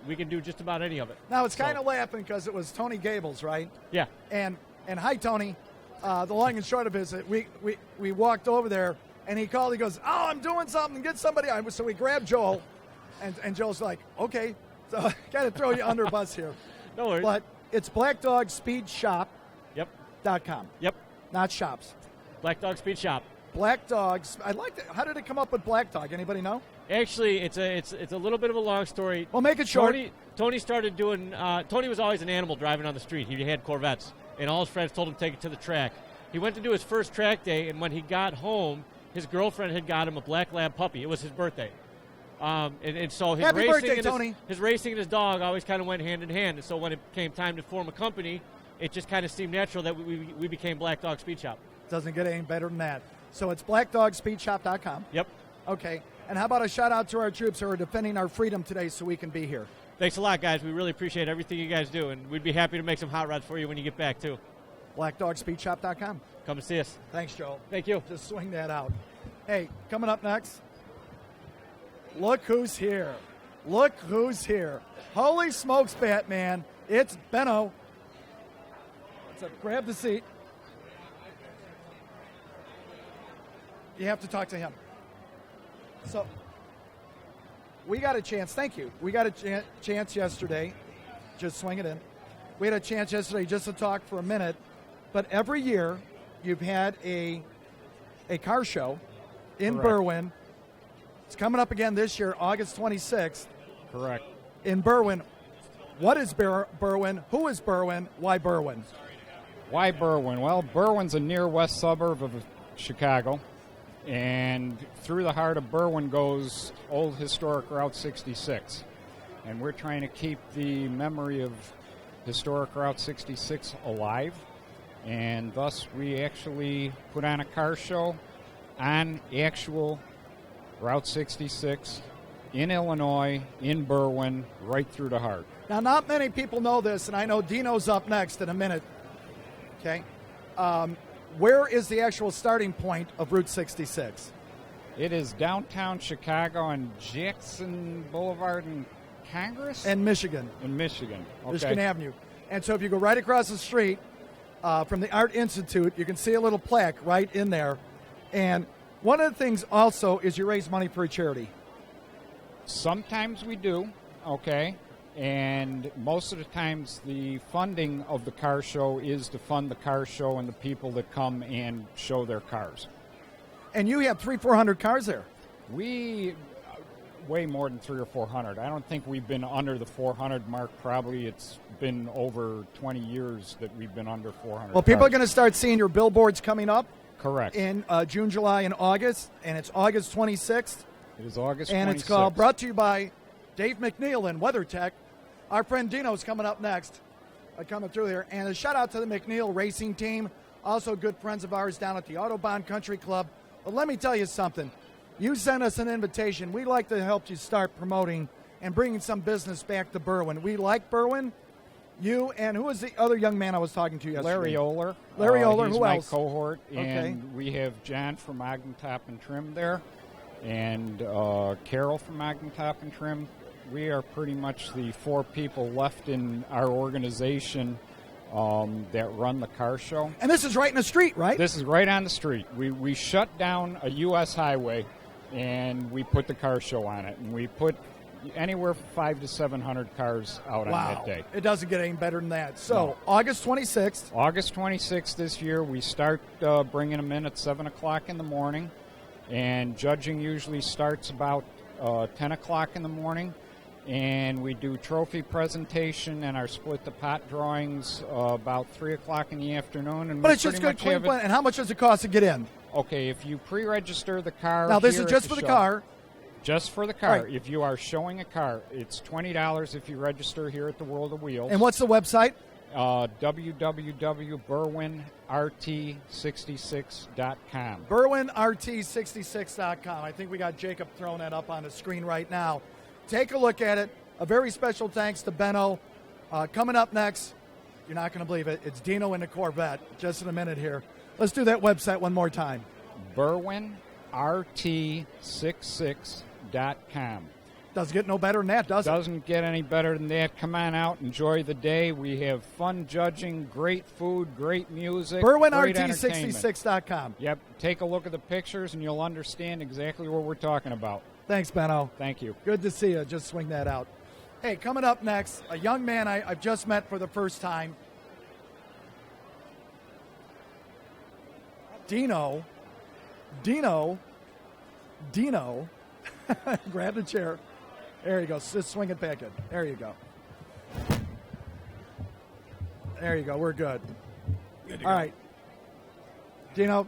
we can do just about any of it. Now, it's kind of laughing because it was Tony Gables, right? Yeah. And hi, Tony. The long and short of it is that we walked over there, and he called. He goes, "Oh, I'm doing something. Get somebody." So we grabbed Joel, and Joel's like, "Okay." So kind of throw you under the bus here. No worries. But it's BlackDogSpeedShop.com. Yep. Not shops. Black Dog Speed Shop. Black Dogs. I like that. How did it come up with Black Dog? Anybody know? Actually, it's a little bit of a long story. Well, make it short. Tony started doing. Tony was always an animal driving on the street. He had Corvettes, and all his friends told him to take it to the track. He went to do his first track day, and when he got home, his girlfriend had got him a black lab puppy. It was his birthday, and so his Happy racing birthday, and Tony. his racing and his dog always kind of went hand in hand. And so when it came time to form a company, it just kind of seemed natural that we became Black Dog Speed Shop. Doesn't get any better than that. So it's BlackDogSpeedShop.com. Yep. Okay. And how about a shout out to our troops who are defending our freedom today so we can be here? Thanks a lot, guys. We really appreciate everything you guys do, and we'd be happy to make some hot rods for you when you get back, too. BlackDogSpeedShop.com. Come and see us. Thanks, Joel. Thank you. Just swing that out. Hey, coming up next, look who's here. Look who's here. Holy smokes, Batman. It's Benno. So grab the seat. You have to talk to him. So we got a chance. Thank you. We got a chance yesterday. Just swing it in. We had a chance yesterday just to talk for a minute. But every year you've had a car show in Correct. Berwyn. It's coming up again this year, August 26th. Correct. In Berwyn. What is Berwyn? Who is Berwyn? Why Berwyn? Why Berwyn? Well, Berwyn's a near west suburb of Chicago. And through the heart of Berwyn goes old historic Route 66. And we're trying to keep the memory of historic Route 66 alive. And thus we actually put on a car show on actual Route 66 in Illinois, in Berwyn, right through the heart. Now, not many people know this, and I know Dino's up next in a minute. Okay. Where is the actual starting point of Route 66? It is downtown Chicago on Jackson Boulevard and Congress? In Michigan. In Michigan. Okay. Michigan Avenue. And so if you go right across the street from the Art Institute, you can see a little plaque right in there. And one of the things also is you raise money for a charity. Sometimes we do, okay. And most of the times the funding of the car show is to fund the car show and the people that come and show their cars. And you have 300-400 cars there. We way more than 300 or 400. I don't think we've been under the 400 mark. Probably it's been over 20 years that we've been under 400. Well, people cars. are going to start seeing your billboards coming up. Correct. In June, July, and August. And it's August 26th. It is August 26th. And it's called, brought to you by Dave McNeil and WeatherTech. Our friend Dino's coming up next, coming through here. And a shout out to the McNeil racing team Also good friends of ours down at the Autobahn Country Club. But let me tell you something. You sent us an invitation. We'd like to help you start promoting and bringing some business back to Berwyn. We like Berwyn. You and who was the other young man I was talking to yesterday? Larry Oler. Larry Oler, he's who my else? cohort. Okay. And we have John from Ogdentop and Trim there, and Carol from Ogdentop and Trim. We are pretty much the 4 people left in our organization that run the car show. And this is right in the street, right? This is right on the street. We shut down a U.S. highway, and we put the car show on it. And we put anywhere from 500 to 700 cars out on that day. It doesn't get any better than that. So, No. August 26th. August 26th this year, we start bringing them in at 7 o'clock in the morning, and judging usually starts about 10 o'clock in the morning, and we do trophy presentation and our split the pot drawings about 3 o'clock in the afternoon. And But we it's just pretty good, much clean have it- plan. And how much does it cost to get in? Okay, if you pre-register the car... Now, this here is at just for the show- car. Just for the car. Right. If you are showing a car, it's $20 if you register here at the World of Wheels. And what's the website? www.berwynrt66.com. BerwynRT66.com. I think we got Jacob throwing that up on the screen right now. Take a look at it. A very special thanks to Benno. Coming up next, you're not going to believe it, it's Dino in the Corvette. Just in a minute here. Let's do that website one more time. BerwynRT66.com. Doesn't get no better than that, does it? Doesn't get any better than that. Come on out, enjoy the day. We have fun judging, great food, great music, great entertainment. BerwynRT66.com. Yep, take a look at the pictures and you'll understand exactly what we're talking about. Thanks, Benno. Thank you. Good to see you. Just swing that out. Hey, coming up next, a young man I've just met for the first time. Dino. Grab the chair. There you go. Just swing it back in. There you go. There you go. We're good. All right. Dino,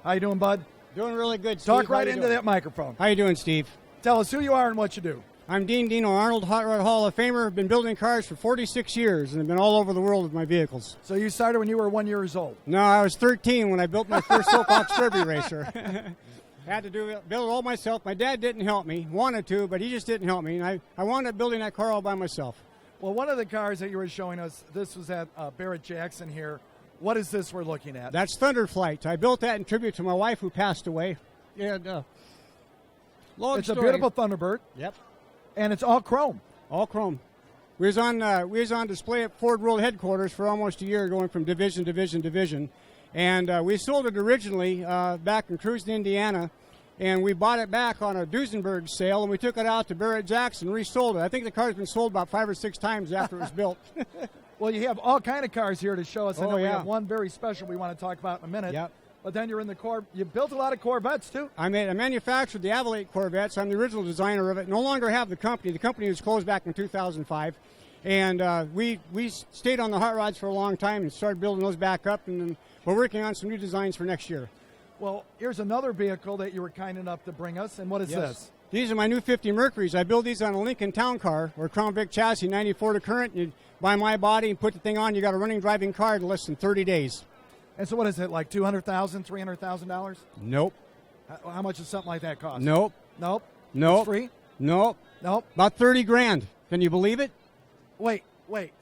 how you doing, bud? Doing really good, Steve. Talk How right you into doing? that microphone. How you doing, Steve? Tell us who you are and what you do. I'm Dean Dino Arnold, Hot Rod Hall of Famer. Been building cars for 46 years and have been all over the world with my vehicles. So you started when you were 1 year old? No, I was 13 when I built my first Soapbox Derby racer. Had to build it all myself. My dad didn't help me. Wanted to, but he just didn't help me. And I wound up building that car all by myself. Well, one of the cars that you were showing us, this was at Barrett Jackson here. What is this we're looking at? That's Thunderflight. I built that in tribute to my wife who passed away. And, long It's story. a beautiful Thunderbird. Yep. And it's all chrome. All chrome. We was on display at Ford World Headquarters for almost a year, going from division to division. And we sold it originally back in Crewston, Indiana. And we bought it back on a Duesenberg sale, and we took it out to Barrett Jackson and resold it. I think the car's been sold about 5 or 6 times after it was built. Well, you have all kind of cars here to show us. I know we yeah. have one very special we want to talk about in a minute. Yep. But then you're in the you built a lot of Corvettes, too. I manufactured the Avalate Corvettes. I'm the original designer of it. No longer have the company. The company was closed back in 2005. And we stayed on the hot rods for a long time and started building those back up. And then we're working on some new designs for next year. Well, here's another vehicle that you were kind enough to bring us. And what is this? These are my new 50 Mercuries. I build these on a Lincoln Town Car or Crown Vic chassis, 94 to current. You buy my body and put the thing on. You got a running driving car in less than 30 days. And so what is it, like $200,000, $300,000? Nope. How much does something like that cost? Nope. Nope. Nope. It's free? Nope. Nope. About 30 grand. Can you believe it? Wait.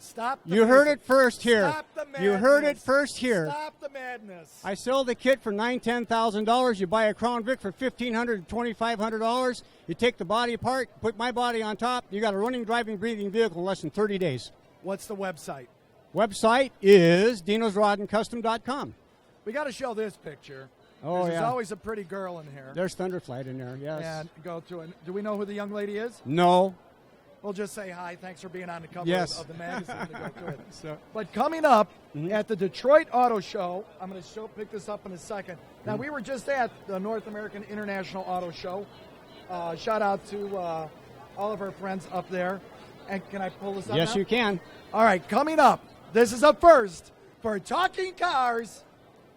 Stop the You heard music. it first here. Stop the madness. You heard it first here. Stop the madness. I sell the kit for $9,000-$10,000. You buy a Crown Vic for $1,500 to $2,500. You take the body apart, put my body on top. You got a running, driving, breathing vehicle in less than 30 days. What's the website? Website is dinosrodandcustom.com. We got to show this picture. Oh, There's yeah. always a pretty girl in here. There's Thunderflight in there, yes. And go to it. Do we know who the young lady is? No. We'll just say hi. Thanks for being on the cover Yes. of the magazine. To go through it. So, But coming up at the Detroit Auto Show, I'm going to pick this up in a second. Now, we were just at the North American International Auto Show. Shout out to all of our friends up there. And can I pull this up yes, now? you can. All right, coming up. This is up first for Talking Cars.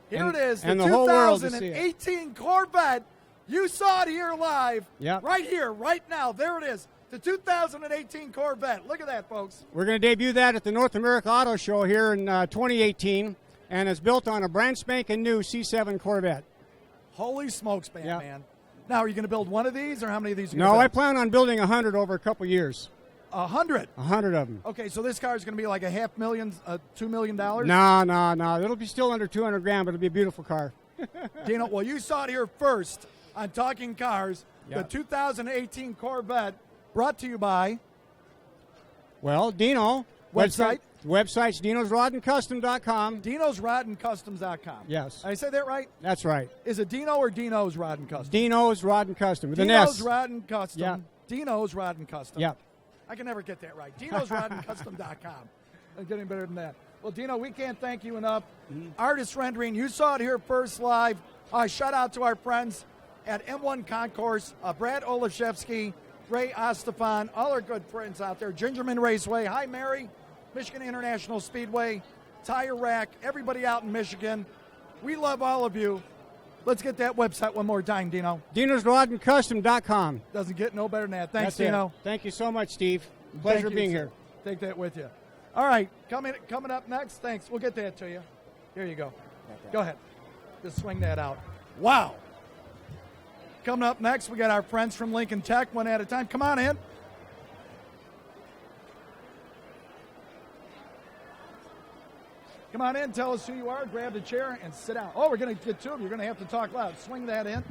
Here it is, the and the whole world to see it. 2018 Corvette. You saw it here live. Yep. Right here, right now. There it is. The 2018 Corvette. Look at that, folks. We're going to debut that at the North America Auto Show here in 2018. and it's built on a brand spanking new C7 Corvette. Holy smokes, Yeah. man. Now, are you going to build one of these, or how many of these are you No, going I to build? plan on building 100 over a couple years. 100? 100 of them. Okay, so this car is going to be like a $500,000, $2 million? No. It'll be still under 200 grand, but it'll be a beautiful car. Dino, well, you saw it here first on Talking Cars, Yeah. the 2018 Corvette, brought to you by Well, Dino. Website? Website's dinosrodandcustom.com. DinosRodandCustoms.com. Yes. Did I say that right? That's right. Is it Dino or Dino's Rod and Custom? Dino's Rod and Custom with an Dino's S. Rod and Custom. Yeah. Dino's Rod and Custom. Yep. I can never get that right. DinosRodandCustom.com. I'm getting better than that. Well, Dino, we can't thank you enough. Artist Rendering, you saw it here first live. Shout out to our friends at M1 Concourse, Brad Olaszewski, Ray Ostafan, all our good friends out there. Gingerman Raceway. Hi, Mary. Michigan International Speedway, Tire Rack, everybody out in Michigan. We love all of you. Let's get that website one more time, Dino. dinosrodandcustom.com. Doesn't get no better than that. Thanks, That's it. Dino. Thank you so much, Steve. Pleasure Thank you, being sir. here. Take that with you. All right, coming up next. Thanks. We'll get that to you. Here you go. Go ahead. Just swing that out. Wow. Coming up next, we got our friends from Lincoln Tech, one at a time. Come on in. Come on in, tell us who you are, grab the chair, and sit down. Oh, we're going to get two of you. You're going to have to talk loud. Swing that in.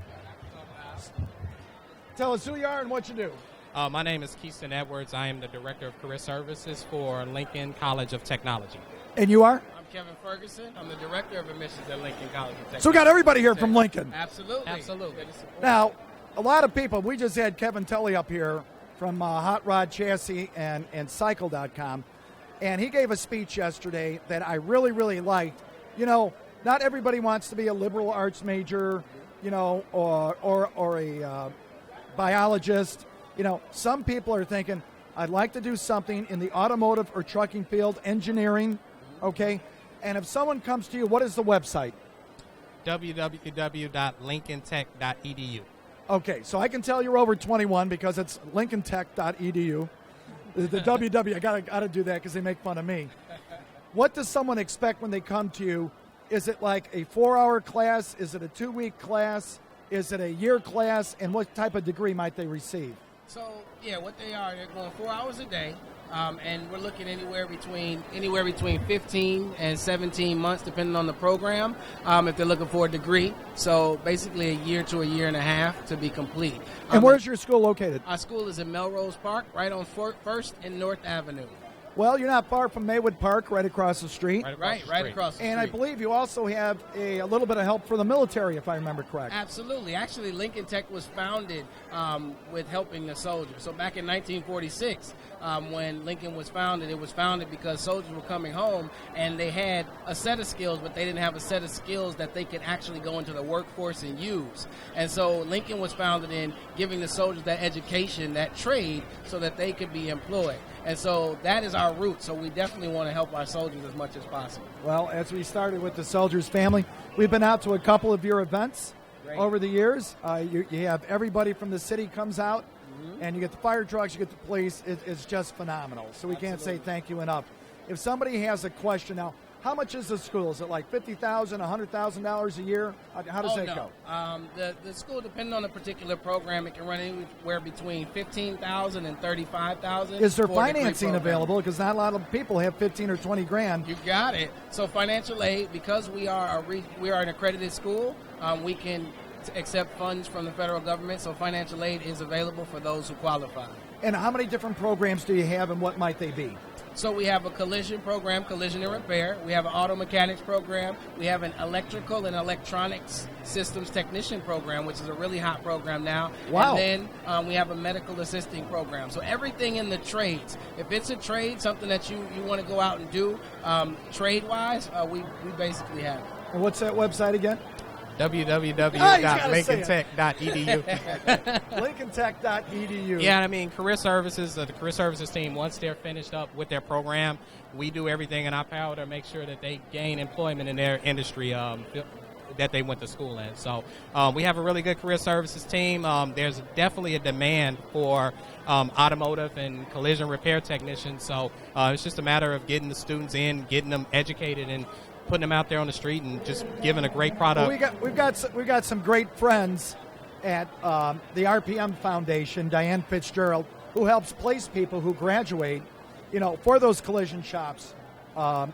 Tell us who you are and what you do. My name is Keiston Edwards. I am the Director of Career Services for Lincoln College of Technology. And you are? I'm Kevin Ferguson. I'm the Director of Admissions at Lincoln College of Technology. So we got everybody here from Lincoln. Absolutely. Absolutely. Now, a lot of people, we just had Kevin Tully up here from Hot Rod Chassis and Cycle.com, and he gave a speech yesterday that I really, really liked. You know, not everybody wants to be a liberal arts major, you know, or a biologist. You know, some people are thinking, I'd like to do something in the automotive or trucking field, engineering, okay? And if someone comes to you, what is the website? www.lincolntech.edu. Okay, so I can tell you're over 21 because it's lincolntech.edu. The WW, I gotta do that because they make fun of me. What does someone expect when they come to you? Is it like a 4-hour class? Is it a 2-week class? Is it a year class? And what type of degree might they receive? So, yeah, what they are, they're going 4 hours a day, and we're looking anywhere between 15 and 17 months, depending on the program, if they're looking for a degree. So basically a year to a year and a half to be complete. And where's your school located? Our school is in Melrose Park, right on 1st and North Avenue. Well, you're not far from Maywood Park, right across the street. Right across the street. And I believe you also have a little bit of help for the military, if I remember correct. Absolutely. Actually, Lincoln Tech was founded with helping the soldiers. So back in 1946, when Lincoln was founded, it was founded because soldiers were coming home and they had a set of skills, but they didn't have a set of skills that they could actually go into the workforce and use. And so Lincoln was founded in giving the soldiers that education, that trade, so that they could be employed. And so that is our root. So we definitely want to help our soldiers as much as possible. Well, as we started with the Soldiers family, we've been out to a couple of your events over the years. You have everybody from the city comes out, and you get the fire trucks, you get the police. It's just phenomenal. So we can't say thank you enough. If somebody has a question now, how much is the school? Is it like $50,000, $100,000 a year? How does that go? The school, depending on the particular program, it can run anywhere between $15,000 and $35,000. Is there financing available? Because not a lot of people have 15 or 20 grand. You got it. So financial aid, because we are an accredited school, we can accept funds from the federal government. So financial aid is available for those who qualify. And how many different programs do you have, and what might they be? So we have a collision program, collision and repair. We have an auto mechanics program. We have an electrical and electronics systems technician program, which is a really hot program now. Wow. And then we have a medical assisting program. So everything in the trades. If it's a trade, something that you want to go out and do trade-wise, we basically have it. And what's that website again? www.lincolntech.edu. lincolntech.edu. Yeah, I mean, career services, the career services team, once they're finished up with their program, we do everything in our power to make sure that they gain employment in their industry that they went to school in. So we have a really good career services team. There's definitely a demand for automotive and collision repair technicians. So it's just a matter of getting the students in, getting them educated, and putting them out there on the street and just giving a great product. Well, we've got some great friends at the RPM Foundation, Diane Fitzgerald, who helps place people who graduate, for those collision shops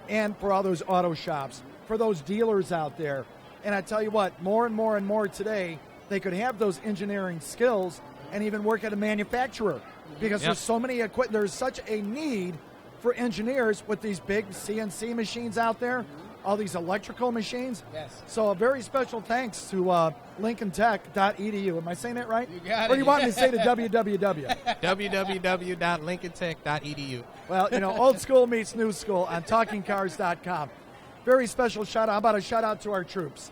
and for all those auto shops, for those dealers out there. And I tell you what, more and more and more today, they could have those engineering skills and even work at a manufacturer because there's so many there's such a need for engineers with these big CNC machines out there, all these electrical machines. Yes. So a very special thanks to lincolntech.edu. Am I saying that right? You got it. Or do you want me to say to www? www.lincolntech.edu. Well, old school meets new school on talkingcars.com. Very special shout out. How about a shout out to our troops?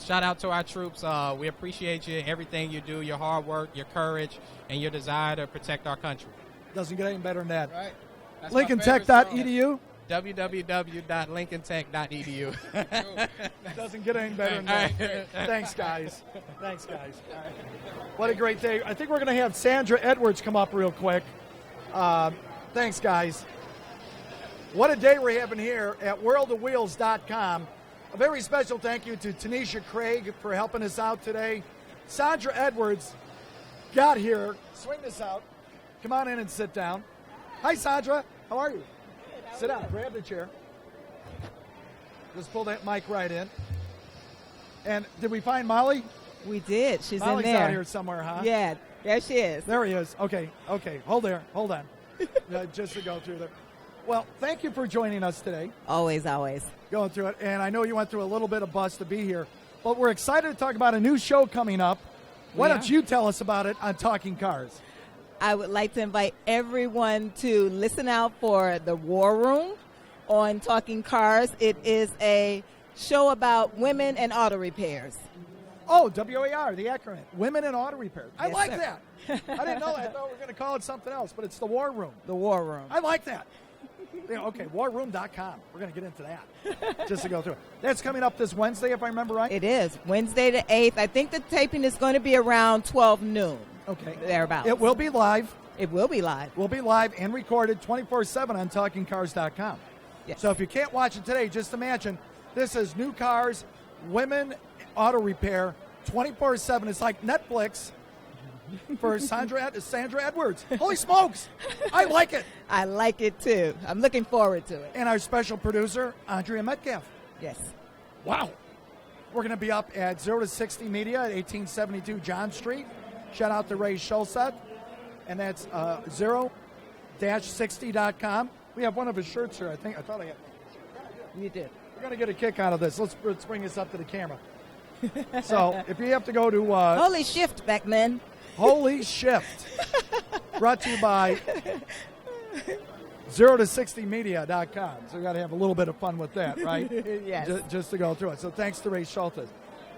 Shout out to our troops. We appreciate you, everything you do, your hard work, your courage, and your desire to protect our country. Doesn't get any better than that. Right. LincolnTech.edu. www.lincolntech.edu. Doesn't get any better than that. Thanks, guys. Thanks, guys. What a great day. I think we're going to have Sandra Edwards come up real quick. Thanks, guys. What a day we're having here at worldofwheels.com. A very special thank you to Tanisha Craig for helping us out today. Sandra Edwards got here. Swing this out. Come on in and sit down. Hi, Sandra. How are you? Sit down. Grab the chair. Just pull that mic right in. And did we find Molly? We did. She's Molly's in there. out here somewhere, huh? Yeah, there she is. There he is. Okay. Hold on. Just to go through there. Well, thank you for joining us today. Always. Going through it. And I know you went through a little bit of buzz to be here. But we're excited to talk about a new show coming up. Why don't you tell us about it on Talking Cars? I would like to invite everyone to listen out for the War Room on Talking Cars. It is a show about women and auto repairs. Oh, WAR, the acronym. Women in Auto Repair. I Yes, like sir. that. I didn't know that. I thought we were going to call it something else, but it's the War Room. The War Room. I like that. Okay, warroom.com. We're going to get into that just to go through it. That's coming up this Wednesday, if I remember right? It is. Wednesday the 8th. I think the taping is going to be around 12 noon. Okay. Thereabouts. It will be live. It will be live. We'll be live and recorded 24/7 on talkingcars.com. Yes. So if you can't watch it today, just imagine this is new cars, women auto repair, 24/7. It's like Netflix for Sandra Edwards. Holy smokes! I like it. I like it too. I'm looking forward to it. And our special producer, Andrea Metcalf. Yes. Wow. We're going to be up at 0 to 60 Media at 1872 John Street. Shout out to Ray Schulzet. And that's 0-60.com. We have one of his shirts here. I thought I had. You did. We're going to get a kick out of this. Let's bring this up to the camera. So if you have to go to... Holy shift, Beckman. Holy Shift. Brought to you by 0 to 60media.com. So we got to have a little bit of fun with that, right? Yes. Just to go through it. So thanks to Ray Schultes.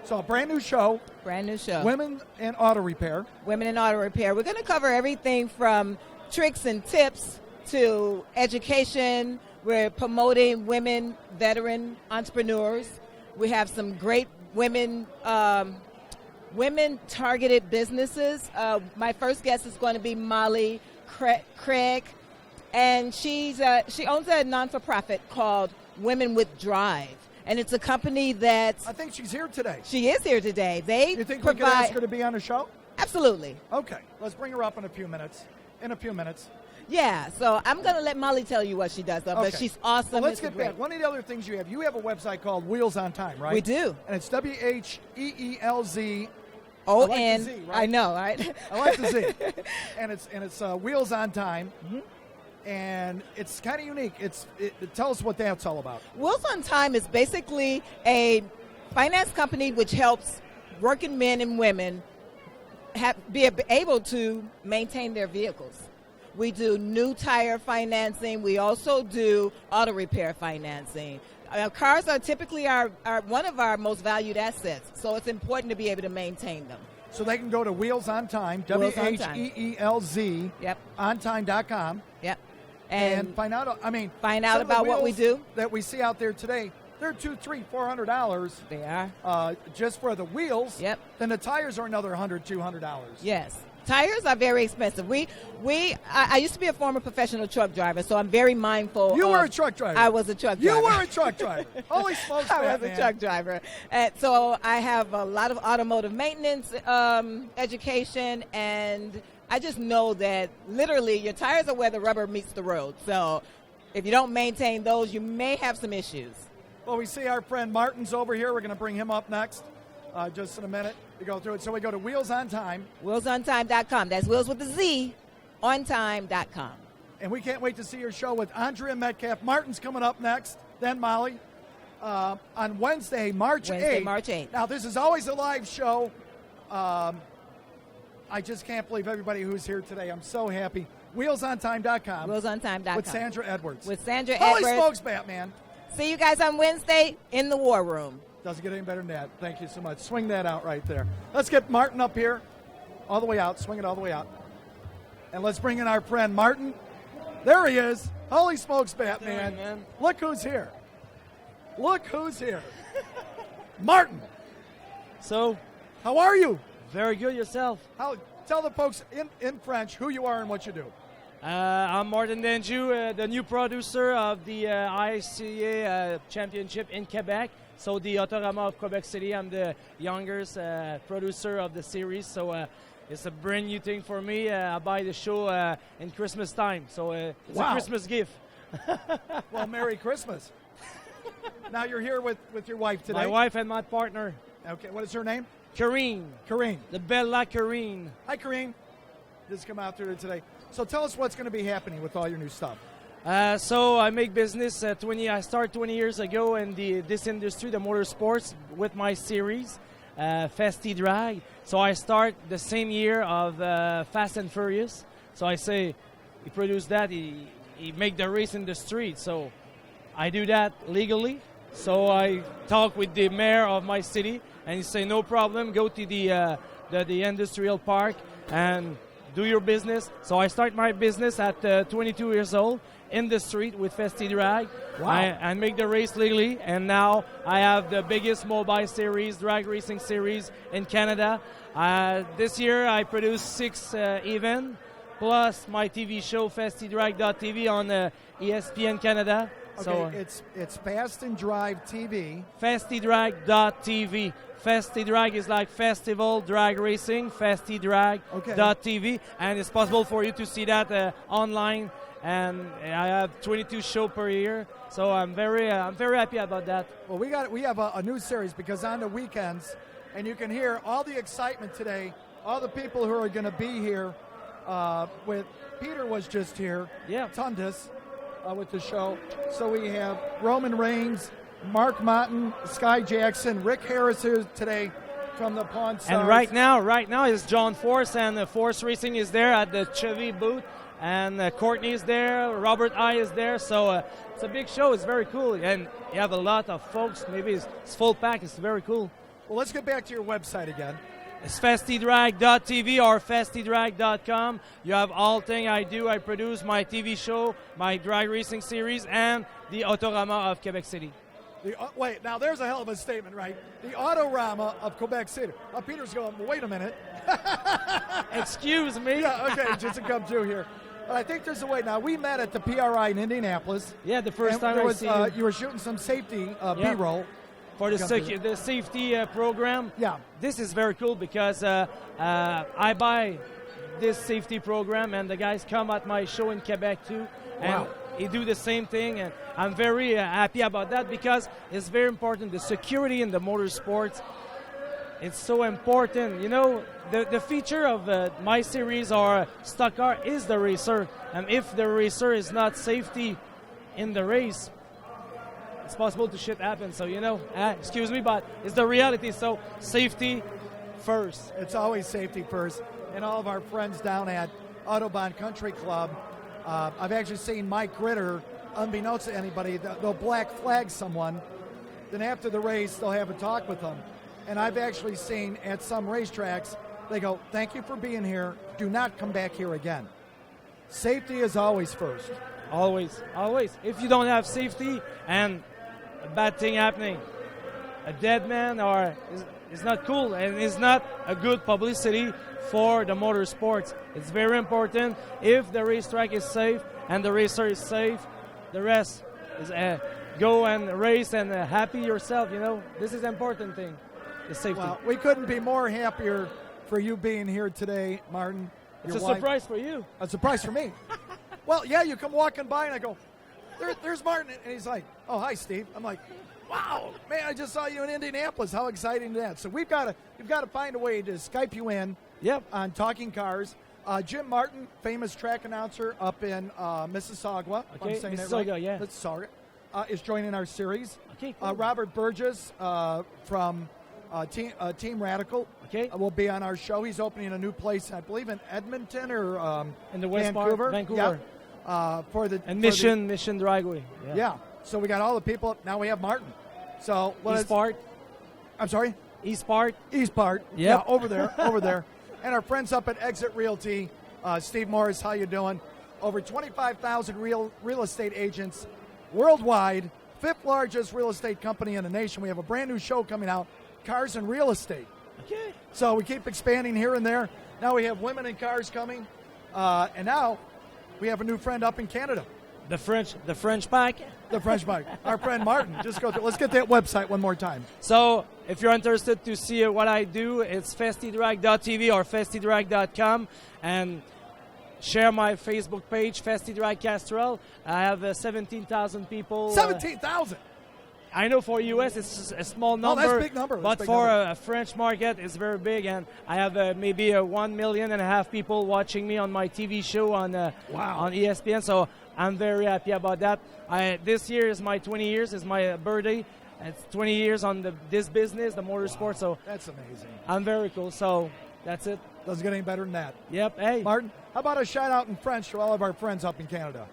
So a brand new show. Brand new show. Women in Auto Repair. Women in Auto Repair. We're going to cover everything from tricks and tips to education. We're promoting women, veteran entrepreneurs. We have some great women targeted businesses. My first guest is going to be Molly Craig, and she owns a non-for-profit called Women with Drive, and it's a company that I think she's here today. She is here today. You think we could ask her to be on the show? Absolutely. Okay, let's bring her up in a few minutes. Yeah, so I'm going to let Molly tell you what she does, though, but she's awesome. Well, let's get back. One of the other things you have a website called Wheels on Time, right? We do. And it's WHEELZ. O-N. I like the Z, right? I know, right? I like the Z. And it's Wheels on Time. Mm-hmm. And it's kind of unique. Tell us what that's all about. Wheels on Time is basically a finance company which helps working men and women be able to maintain their vehicles. We do new tire financing. We also do auto repair financing. Cars are typically one of our most valued assets, so it's important to be able to maintain them. So they can go to Wheels on Time, WHEELZ, yep, ontime.com. Yep. And find out about what we do that we see out there today. They're $200, $300, $400. They are just for the wheels. Yep. Then the tires are another $100, $200. Yes. Tires are very expensive. I used to be a former professional truck driver, so I'm very mindful. You were a truck driver. I was a truck driver. You were a truck driver. Holy smokes, I was Batman. a truck driver. And so I have a lot of automotive maintenance education, and I just know that literally your tires are where the rubber meets the road. So if you don't maintain those, you may have some issues. Well, we see our friend Martin's over here. We're going to bring him up next just in a minute to go through it. So we go to Wheels on Time. WheelsOnTime.com. That's Wheels with a Z, ontime.com. And we can't wait to see your show with Andrea Metcalf. Martin's coming up next, then Molly, on Wednesday, March 8th. Now, this is always a live show. I just can't believe everybody who's here today. I'm so happy. WheelsOnTime.com. WheelsOnTime.com. With Sandra Edwards. With Sandra Holy Edwards. smokes, Batman. See you guys on Wednesday in the War Room. Doesn't get any better than that. Thank you so much. Swing that out right there. Let's get Martin up here. All the way out. Swing it all the way out. And let's bring in our friend Martin. There he is. Holy smokes, Batman. Man. Look who's here. Look who's here. Martin. So, how are you? Very good. Yourself? Tell the folks in French who you are and what you do. I'm Martin Danjou, the new producer of the ICA Championship in Quebec. So the Autorama of Quebec City. I'm the youngest producer of the series. So it's a brand new thing for me. I buy the show in Christmas time. So it's a Christmas gift. Well, Merry Christmas. Now you're here with your wife today. My wife and my partner. Okay, what is her name? Karine. Karine. The Bella Karine. Hi, Karine. Just come out through today. So tell us what's going to be happening with all your new stuff. So I make business I started 20 years ago in this industry, the motorsports, with my series, Festi Drag. So I start the same year of Fast and Furious. So I say, he produced that, he make the race in the street. So I do that legally. So I talk with the mayor of my city, and he say, no problem, go to the industrial park and do your business. So I start my business at 22 years old in the street with Festi Drag. Wow. I make the race legally, and now I have the biggest mobile series, drag racing series in Canada. This year I produced 6 events, plus my TV show, FestiDrag.tv on ESPN Canada. Okay, So it's Fast and Drive TV. FestiDrag.tv. FestiDrag is like festival drag racing, FestiDrag.tv, and it's possible for you to see that online. And I have 22 shows per year, so I'm very happy about that. Well, we have a new series because on the weekends, and you can hear all the excitement today, all the people who are going to be here. With Peter was just here. Yeah. Tundis with the show. So we have Roman Reigns, Mark Motton, Sky Jackson, Rick Harris here today from the Pawn Stars. And right now is John Force, and Force Racing is there at the Chevy booth, and Courtney is there, Robert I is there. So it's a big show. It's very cool, and you have a lot of folks. Maybe it's full pack. It's very cool. Well, let's get back to your website again. It's FestiDrag.tv or FestiDrag.com. You have all things I do. I produce my TV show, my drag racing series, and the Autorama of Quebec City. Wait, now there's a hell of a statement, right? The Autorama of Quebec City. Peter's going, well, wait a minute. Excuse me. Yeah, okay, just to come through here. But I think there's a way. Now, we met at the PRI in Indianapolis. Yeah, the first time there I was, see you. You were shooting some safety B-roll. For the safety program. Yeah. This is very cool because I buy this safety program, and the guys come at my show in Quebec too. And they do the same thing, and I'm very happy about that because it's very important. The security in the motorsports, it's so important. You know, the feature of my series or stock car is the racer. And if the racer is not safety in the race, it's possible to shit happen. So, excuse me, but it's the reality. So safety first. It's always safety first. And all of our friends down at Autobahn Country Club, I've actually seen Mike Ritter, unbeknownst to anybody, they'll black flag someone. Then after the race, they'll have a talk with them. And I've actually seen at some racetracks, they go, thank you for being here. Do not come back here again. Safety is always first. Always, always. If you don't have safety and a bad thing happening, a dead man or is not cool, and it's not a good publicity for the motorsports. It's very important. If the racetrack is safe and the racer is safe, the rest is go and race and happy yourself. This is the important thing. The safety. Well, we couldn't be more happier for you being here today, Martin. It's Your a wife. surprise for you. A surprise for me. Well, yeah, you come walking by and I go, there's Martin. And he's like, oh, hi, Steve. I'm like, wow, man, I just saw you in Indianapolis. How exciting is that? So we've got to find a way to Skype you in on Talking Cars. Jim Martin, famous track announcer up in Mississauga. If I'm saying that right. Mississauga, yeah. Mississauga, is joining our series. Okay, cool. Robert Burgess from Team Radical will be on our show. He's opening a new place, I believe, in Edmonton or in the West Vancouver. Vancouver. Yeah. Mission Dragway. Yeah. So we got all the people. Now we have Martin. So East Part. I'm sorry? East Part. East Part. Yep. Yeah, over there. And our friends up at Exit Realty. Steve Morris, how you doing? Over 25,000 real estate agents worldwide. 5th largest real estate company in the nation. We have a brand new show coming out, Cars and Real Estate. Okay. So we keep expanding here and there. Now we have women in cars coming. And now we have a new friend up in Canada. The French bike. The French bike. Our friend Martin. Just go through. Let's get that website one more time. So if you're interested to see what I do, it's festidrag.tv or festidrag.com. And share my Facebook page, Festidrag Castrol. I have 17,000 people. 17,000? I know for U.S. it's a small number. Oh, that's a big number. But for a French market, it's very big. And I have maybe 1.5 million people watching me on my TV show on ESPN. So I'm very happy about that. This year is my 20 years. It's my birthday. It's 20 years on this business, the motorsport. So that's amazing. I'm very cool. So that's it. Doesn't get any better than that. Yep. Hey. Martin, how about a shout out in French to all of our friends up in Canada?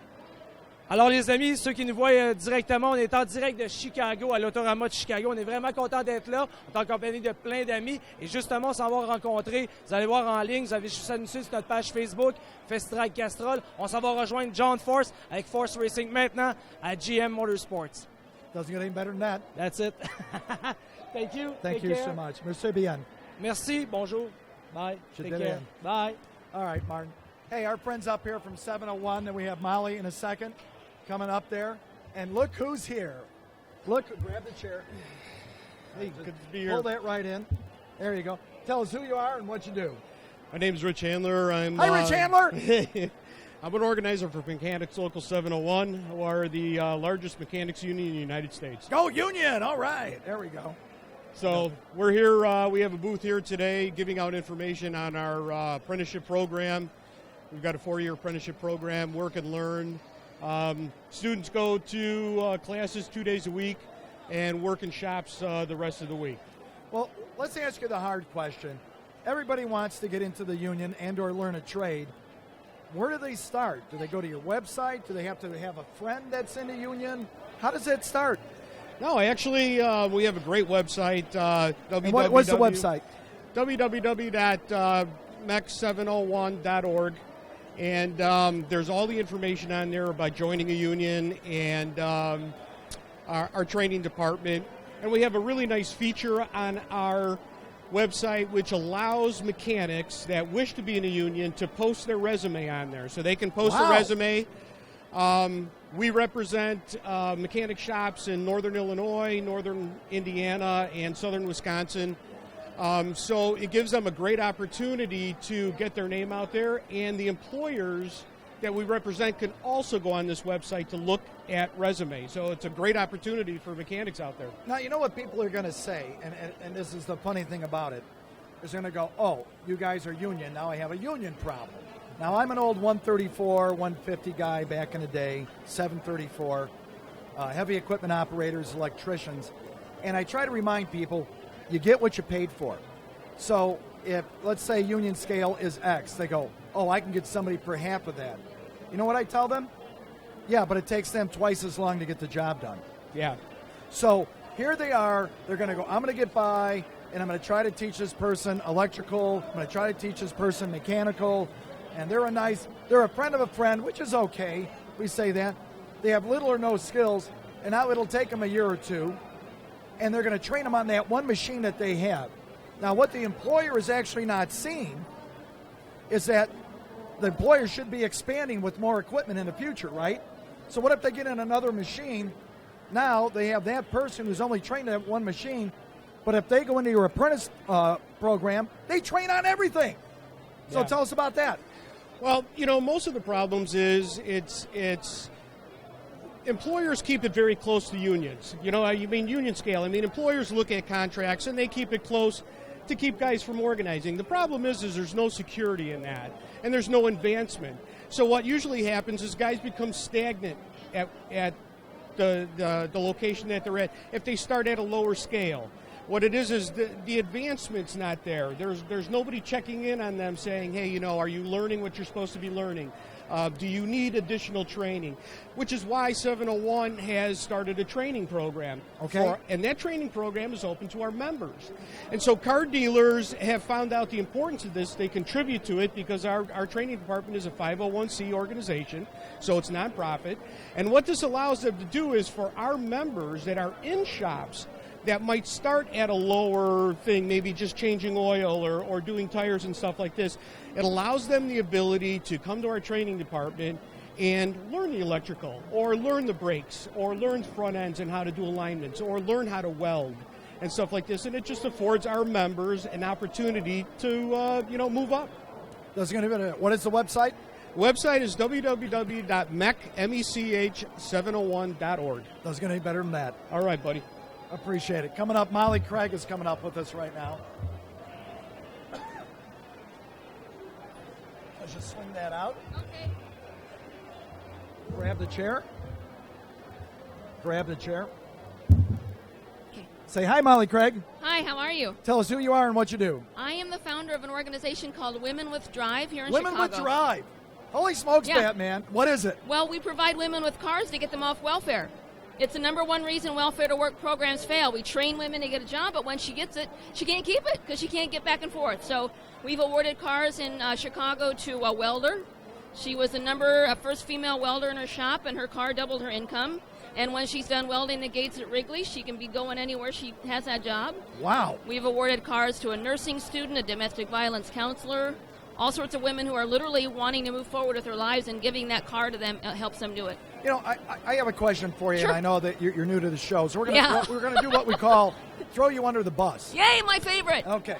Alors les amis, ceux qui nous voient directement, on est en direct de Chicago, à l'Autorama de Chicago. On est vraiment content d'être là. On est en compagnie de plein d'amis. Et justement, on s'en va rencontrer. Vous allez voir en ligne, vous avez juste à nous suivre sur notre page Facebook, Festidrag Castrol. On s'en va rejoindre John Force avec Force Racing maintenant à GM Motorsports. Doesn't get any better than that. That's it. Thank you. Thank you so much. Merci bien. Merci. Bonjour. Bye. Take care. Bye. All right, Martin. Hey, our friends up here from 701, then we have Molly in a second coming up there. And look who's here. Look, grab the chair. Hey, good to be here. Pull that right in. There you go. Tell us who you are and what you do. My name is Rich Handler. Hi, Rich Handler. I'm an organizer for Mechanics Local 701, who are the largest mechanics union in the United States. Go Union! All right. There we go. So we're here. We have a booth here today giving out information on our apprenticeship program. We've got a 4-year apprenticeship program, work and learn. Students go to classes 2 days a week and work in shops the rest of the week. Well, let's ask you the hard question. Everybody wants to get into the union and or learn a trade. Where do they start? Do they go to your website? Do they have to have a friend that's in the union? How does that start? No, actually, we have a great website. What's the website? www.mech701.org. And there's all the information on there about joining a union and our training department. And we have a really nice feature on our website which allows mechanics that wish to be in a union to post their resume on there. So they can post a resume. We represent mechanic shops in northern Illinois, northern Indiana, and southern Wisconsin. So it gives them a great opportunity to get their name out there, and the employers that we represent can also go on this website to look at resumes. So it's a great opportunity for mechanics out there. Now, you know what people are going to say, and this is the funny thing about it, is they're going to go, oh, you guys are union, now I have a union problem. Now, I'm an old 134, 150 guy back in the day, 734, heavy equipment operators, electricians, and I try to remind people, you get what you paid for. So if, let's say, union scale is X, they go, oh, I can get somebody for half of that. You know what I tell them? Yeah, but it takes them twice as long to get the job done. Yeah. So here they are. They're going to go, I'm going to get by, and I'm going to try to teach this person electrical. I'm going to try to teach this person mechanical. And they're a friend of a friend, which is okay. We say that. They have little or no skills, and now it'll take them a year or two. and they're going to train them on that one machine that they have. Now, what the employer is actually not seeing is that the employer should be expanding with more equipment in the future, right? So what if they get in another machine? Now they have that person who's only trained at one machine, but if they go into your apprentice program, they train on everything. So tell us about that. Well, most of the problems is it's employers keep it very close to unions. Union scale. Employers look at contracts and they keep it close to keep guys from organizing. The problem is there's no security in that, and there's no advancement. So what usually happens is guys become stagnant at the location that they're at if they start at a lower scale. What it is the advancement's not there. There's nobody checking in on them saying, hey, are you learning what you're supposed to be learning? Do you need additional training? Which is why 701 has started a training program. Okay. And that training program is open to our members. And so car dealers have found out the importance of this. They contribute to it because our training department is a 501c organization, so it's nonprofit. And what this allows them to do is for our members that are in shops that might start at a lower thing, maybe just changing oil or doing tires and stuff like this, it allows them the ability to come to our training department and learn the electrical, or learn the brakes, or learn front ends and how to do alignments, or learn how to weld and stuff like this. And it just affords our members an opportunity to, move up. What is the website? Website is www.mech701.org. Doesn't get any better than that. All right, buddy. Appreciate it. Coming up, Molly Craig is coming up with us right now. Let's just swing that out. Okay. Grab the chair. Okay. Say hi, Molly Craig. Hi, how are you? Tell us who you are and what you do. I am the founder of an organization called Women with Drive here in Women Chicago. with Drive. Holy smokes, Yeah. Batman. What is it? Well, we provide women with cars to get them off welfare. It's the number one reason welfare to work programs fail. We train women to get a job, but when she gets it, she can't keep it because she can't get back and forth. So we've awarded cars in Chicago to a welder. She was the first female welder in her shop, and her car doubled her income. And when she's done welding the gates at Wrigley, she can be going anywhere she has that job. Wow. We've awarded cars to a nursing student, a domestic violence counselor, all sorts of women who are literally wanting to move forward with their lives, and giving that car to them helps them do it. I have a question for you, Sure. and I know that you're new to the show, so we're Yeah. going to do what we call throw you under the bus. Yay, my favorite. Okay.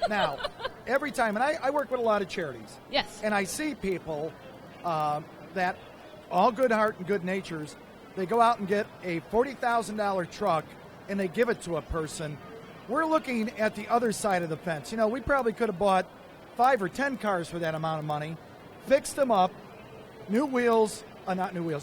Now, every time, and I work with a lot of charities. Yes. And I see people that, all good heart and good natures, they go out and get a $40,000 truck and they give it to a person. We're looking at the other side of the fence. We probably could have bought 5 or 10 cars for that amount of money, fixed them up, new wheels,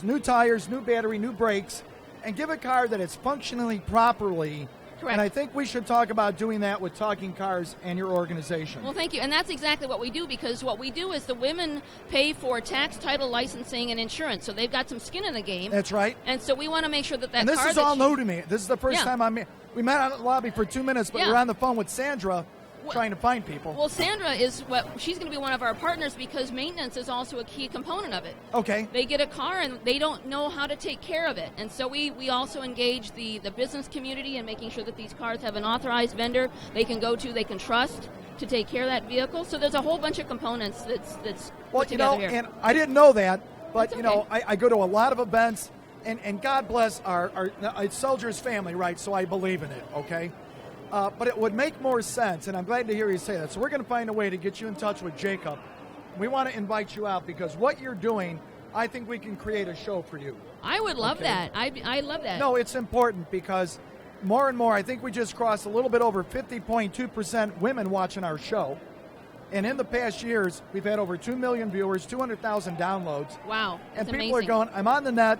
new tires, new battery, new brakes, and give a car that is functionally properly. Correct. And I think we should talk about doing that with Talking Cars and your organization. Well, thank you. And that's exactly what we do, because what we do is the women pay for tax, title, licensing, and insurance. So they've got some skin in the game. That's right. And so we want to make sure that And this car is that all she- new to me. This is the first Yeah. time we met out in the lobby for 2 minutes, but Yeah. we're on the phone with Sandra trying to find people. Well, Sandra she's going to be one of our partners, because maintenance is also a key component of it. Okay. They get a car and they don't know how to take care of it. And so we also engage the business community in making sure that these cars have an authorized vendor they can go to, they can trust to take care of that vehicle. So there's a whole bunch of components that's put together here. And I didn't know that, but, That's okay. I go to a lot of events, and God bless our Soldier's family, right? So I believe in it, okay? But it would make more sense, and I'm glad to hear you say that. So we're going to find a way to get you in touch with Jacob. We want to invite you out because what you're doing, I think we can create a show for you. I would love Okay. that. I love that. No, it's important because more and more, I think we just crossed a little bit over 50.2% women watching our show. And in the past years, we've had over 2 million viewers, 200,000 downloads. Wow, And that's people amazing. are going, I'm on the net,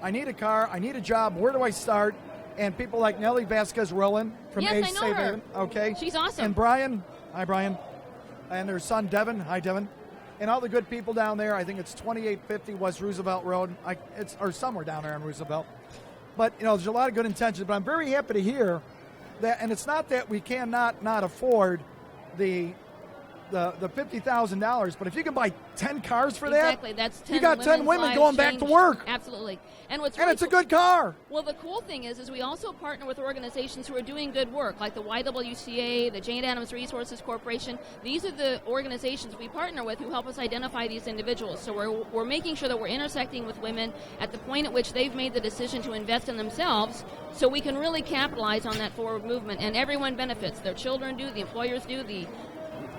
I need a car, I need a job, where do I start? And people like Nellie Vasquez-Rowland from Yes, Ace I know Safe her. Haven. Okay. She's awesome. And Brian, hi Brian. And their son Devin, hi Devin. And all the good people down there. I think it's 2850 West Roosevelt Road. Or somewhere down there on Roosevelt. But, there's a lot of good intentions. But I'm very happy to hear that, and it's not that we cannot not afford the the $50,000, but if you can buy 10 cars for Exactly, that, that's 10 you got 10 women lives going back to changed. work. Absolutely. And what's And really it's a good car. Well, the cool thing is we also partner with organizations who are doing good work, like the YWCA, the Jane Addams Resources Corporation. These are the organizations we partner with who help us identify these individuals. So we're making sure that we're intersecting with women at the point at which they've made the decision to invest in themselves, so we can really capitalize on that forward movement. And everyone benefits. Their children do, the employers do,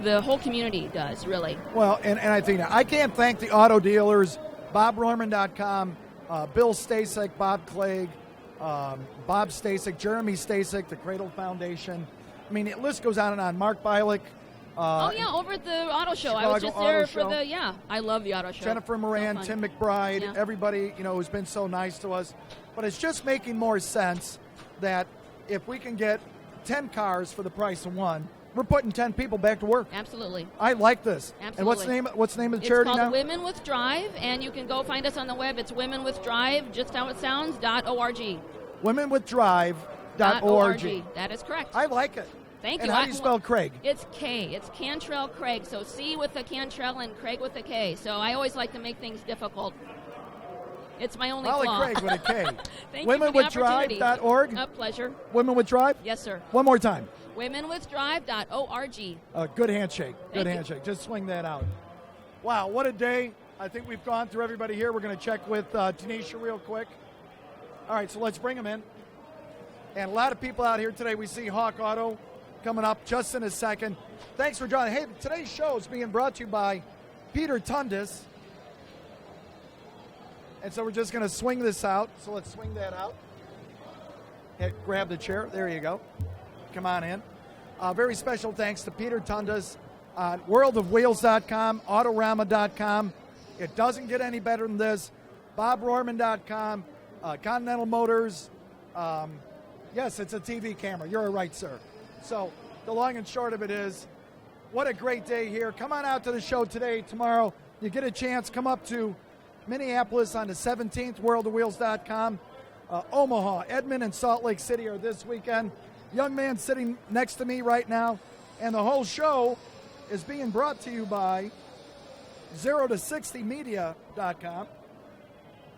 the whole community does, really. Well, and I think I can't thank the auto dealers, BobRorman.com, Bill Stasek, Bob Clegg, Bob Stasek, Jeremy Stasek, the Cradle Foundation. I mean, the list goes on and on. Mark Bialik. Over at the auto show. I was Chicago just there Auto for Show. I love the auto show. Jennifer Moran, So fun. Tim McBride, Yeah. everybody, who's been so nice to us. But it's just making more sense that if we can get 10 cars for the price of one, we're putting 10 people back to work. Absolutely. I like this. Absolutely. And what's the name of the It's charity called now? Women with Drive, and you can go find us on the web. It's Women with Drive, just how it sounds, .org. WomenWithDrive.org. That is correct. I like it. Thank And you. how do you spell Craig? It's K. It's Cantrell Craig. So C with a Cantrell and Craig with a K. So I always like to make things difficult. It's my only Molly flaw. Craig with a K. Thank you for the opportunity. WomenWithDrive.org. A pleasure. Women with Drive? Yes, sir. One more time. WomenWithDrive.org. Good handshake. Good Thank you. handshake. Just swing that out. Wow, what a day. I think we've gone through everybody here. We're going to check with Tanisha real quick. All right, so let's bring them in. And a lot of people out here today. We see Hawk Auto coming up just in a second. Thanks for joining. Hey, today's show is being brought to you by Peter Tundis. And so we're just going to swing this out. So let's swing that out. Hey, grab the chair. There you go. Come on in. Very special thanks to Peter Tundis on worldofwheels.com, autorama.com. It doesn't get any better than this. BobRorman.com, Continental Motors. Yes, it's a TV camera. You're right, sir. So the long and short of it is, what a great day here. Come on out to the show today, tomorrow. You get a chance, come up to Minneapolis on the 17th, worldofwheels.com. Omaha, Edmond, and Salt Lake City are this weekend. Young man sitting next to me right now. And the whole show is being brought to you by 0to60media.com.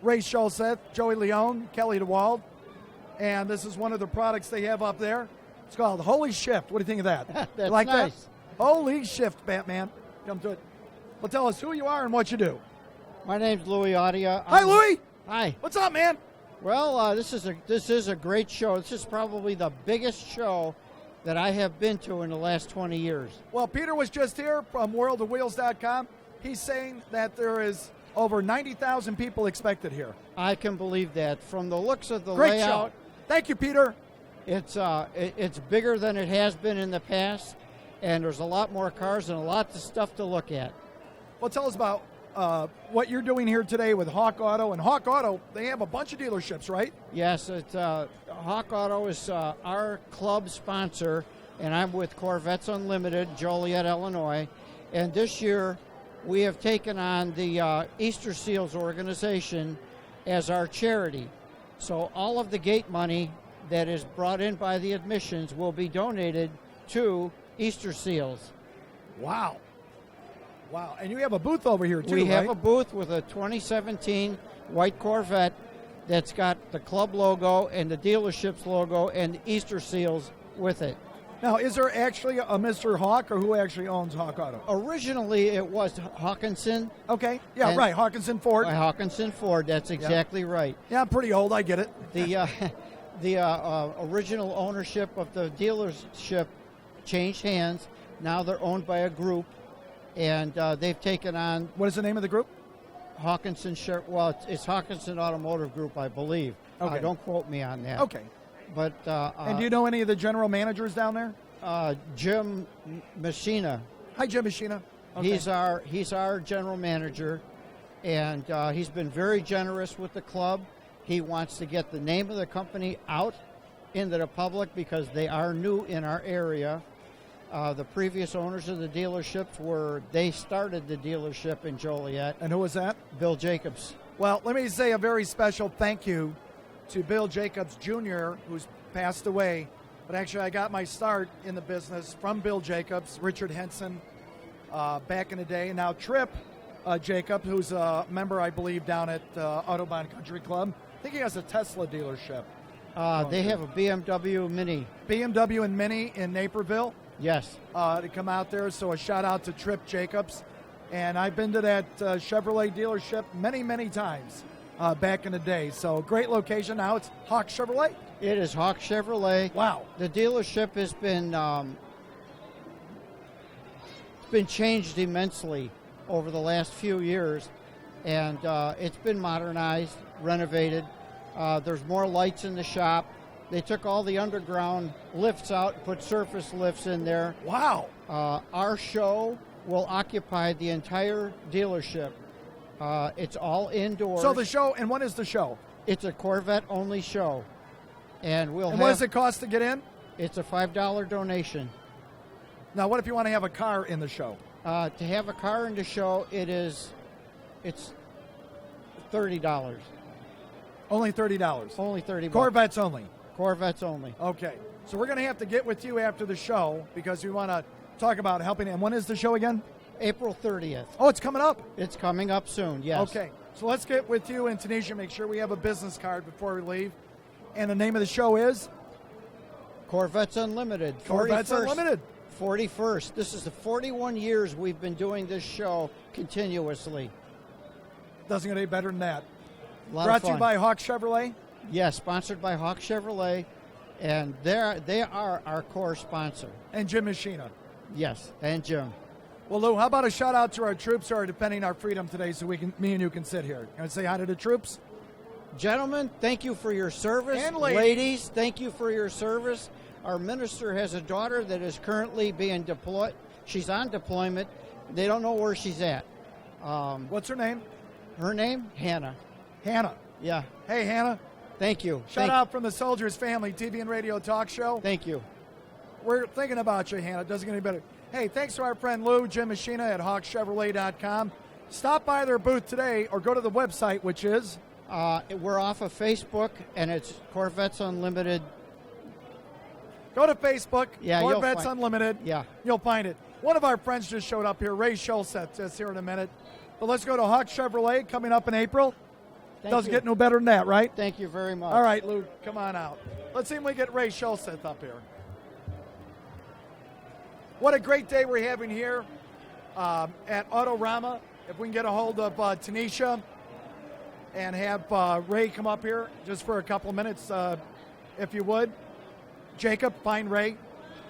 Ray Schulseth, Joey Leone, Kelly DeWald. And this is one of the products they have up there. It's called Holy Shift. What do you think of that? That's You like nice. that? Holy Shift, Batman. Come to it. Well, tell us who you are and what you do. My name's Louis Audia. Hi, Louis. Hi. What's up, man? Well, this is a great show. This is probably the biggest show that I have been to in the last 20 years. Well, Peter was just here from worldofwheels.com. He's saying that there is over 90,000 people expected here. I can believe that. From the looks of the Great layout, show. Thank you, Peter. It's bigger than it has been in the past, and there's a lot more cars and a lot of stuff to look at. Well, tell us about what you're doing here today with Hawk Auto. And Hawk Auto, they have a bunch of dealerships, right? Yes, Hawk Auto is our club sponsor, and I'm with Corvettes Unlimited, Joliet, Illinois. And this year, we have taken on the Easter Seals organization as our charity. So all of the gate money that is brought in by the admissions will be donated to Easter Seals. Wow. Wow. And you have a booth over here, too, We have right? a booth with a 2017 white Corvette that's got the club logo and the dealership's logo and Easter seals with it. Now, is there actually a Mr. Hawk, or who actually owns Hawk Auto? Originally, it was Hawkinson. Okay. Yeah, And- right. Hawkinson Ford. Hawkinson Ford, that's exactly right. Yeah, I'm pretty old. I get it. The original ownership of the dealership changed hands. Now they're owned by a group, and they've taken on... What is the name of the group? Hawkinson. Well, it's Hawkinson Automotive Group, I believe. Okay. Don't quote me on that. Okay. But And do you know any of the general managers down there? Jim Messina. Hi, Jim Messina. Okay. He's our general manager, and he's been very generous with the club. He wants to get the name of the company out into the public because they are new in our area. The previous owners of the dealerships they started the dealership in Joliet. And who was that? Bill Jacobs. Well, let me say a very special thank you to Bill Jacobs Jr., who's passed away. But actually, I got my start in the business from Bill Jacobs, Richard Henson, back in the day. Now Tripp Jacob, who's a member, I believe, down at Autobahn Country Club. I think he has a Tesla dealership. They have a BMW Mini. BMW and Mini in Naperville. Yes. To come out there. So a shout out to Tripp Jacobs. And I've been to that Chevrolet dealership many, many times back in the day. So great location. Now it's Hawk Chevrolet. It is Hawk Chevrolet. Wow. The dealership has been changed immensely over the last few years, and it's been modernized, renovated. There's more lights in the shop. They took all the underground lifts out and put surface lifts in there. Wow. Our show will occupy the entire dealership. It's all indoors. So the show, and when is the show? It's a Corvette-only show. And what does it cost to get in? It's a $5 donation. Now, what if you want to have a car in the show? To have a car in the show, it's $30. Only $30. Only $30. Corvettes only. Corvettes only. Okay. So we're going to have to get with you after the show because we want to talk about helping. And when is the show again? April 30th. Oh, it's coming up. It's coming up soon, yes. Okay. So let's get with you in Tunisia. Make sure we have a business card before we leave. And the name of the show is? Corvettes Unlimited. Corvettes 41st. Unlimited. 41st. This is the 41 years we've been doing this show continuously. Doesn't get any better than that. Brought Brought to you by Hawk Chevrolet? Yes, sponsored by Hawk Chevrolet. And they are our core sponsor. And Jim Machina. Yes, and Jim. Well, Lou, how about a shout out to our troops who are defending our freedom today so me and you can sit here? Can I say hi to the troops? Gentlemen, thank you for your service. And ladies, thank you for your service. Our minister has a daughter that is currently being deployed. She's on deployment. They don't know where she's at. What's her name? Her name? Hannah. Hannah. Yeah. Hey, Hannah. Thank you. Shout out from the Soldiers Family TV and Radio Talk Show. Thank you. We're thinking about you, Hannah. It doesn't get any better. Hey, thanks to our friend Lou, Jim Machina at hawkchevrolet.com. Stop by their booth today or go to the website, which is? We're off of Facebook, and it's Corvettes Unlimited. Go to Facebook, yeah, Corvettes Unlimited. Yeah. You'll find it. One of our friends just showed up here, Ray Schultz, just here in a minute. But let's go to Hawk Chevrolet coming up in April. Doesn't get no better than that, right? Thank you very much. All right, Lou, come on out. Let's see if we get Ray Schultz up here. What a great day we're having here at Autorama. If we can get a hold of Tunisia and have Ray come up here just for a couple of minutes, if you would. Jacob, find Ray.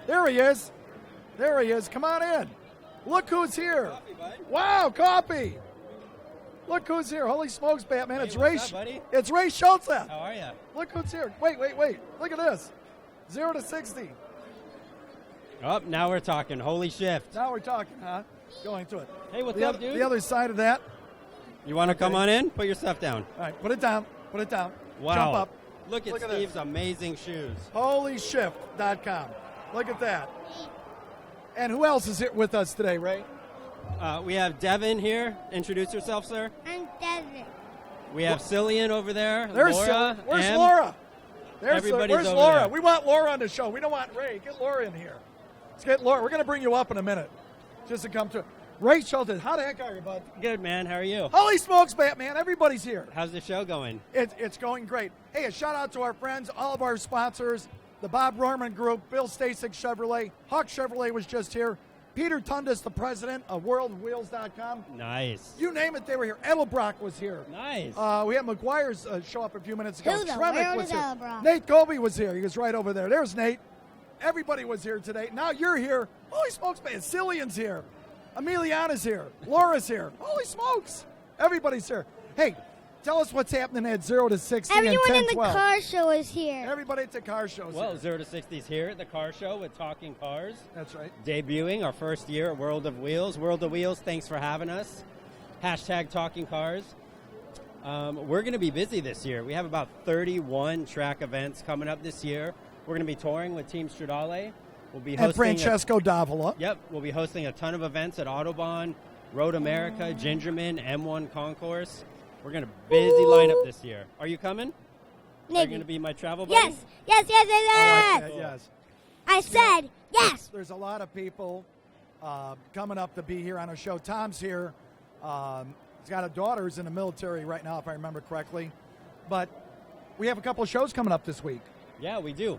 There he is. There he is. Come on in. Look who's here. Coffee, bud. Wow, coffee. Look who's here. Holy smokes, Batman. Hey, It's Ray. what's up, buddy? It's Ray Schultz. How are you? Look who's here. Wait. Look at this. 0 to 60. Oh, now we're talking. Holy shift. Now we're talking, huh? Going to it. Hey, what's the up, other, dude? The other side of that. You want to come on in? Put your stuff down. All right, put it down. Put it down. Wow. Jump up. Look at Steve's amazing shoes. HolyShift.com. Look at that. And who else is here with us today, Ray? We have Devin here. Introduce yourself, sir. I'm Devin. We have Cillian over there. There's Laura. Laura. Where's Em. Laura? Everybody's where's over Laura? there. We want Laura on the show. We don't want Ray. Get Laura in here. Let's get Laura. We're going to bring you up in a minute just to come to Ray Schultz. How the heck are you, bud? Good, man. How are you? Holy smokes, Batman. Everybody's here. How's the show going? It's going great. Hey, a shout out to our friends, all of our sponsors, the Bob Rorman Group, Bill Stasek Chevrolet, Hawk Chevrolet was just here, Peter Tundis, the president of WorldWheels.com. Nice. You name it, they were here. Edelbrock was here. Nice. We had McGuire's show up a few minutes ago. Who the Tremick world was is here. Edelbrock? Nate Colby was here. He was right over there. There's Nate. Everybody was here today. Now you're here. Holy smokes, man. Cillian's here. Emiliana's here. Laura's here. Holy smokes. Everybody's here. Hey, tell us what's happening at 0 to 60 Everyone and 10, in the 12. car show is here. Everybody at the car show is Well, here. 0 to 60 is here at the car show with Talking Cars. That's right. Debuting our first year at World of Wheels. World of Wheels, thanks for having us. Hashtag Talking Cars. We're going to be busy this year. We have about 31 track events coming up this year. We're going to be touring with Team Stradale. We'll be And hosting Francesco Davila. Yep, we'll be hosting a ton of events at Autobahn, Road America, Gingerman, M1 Concourse. We're going to busy lineup this year. Are you coming? Are you Maybe. going to be my travel buddy? Yes, yes, yes, yes, I yes. like that, yes. I said yes. There's a lot of people coming up to be here on our show. Tom's here. He's got a daughter who's in the military right now, if I remember correctly. But we have a couple of shows coming up this week. Yeah, we do.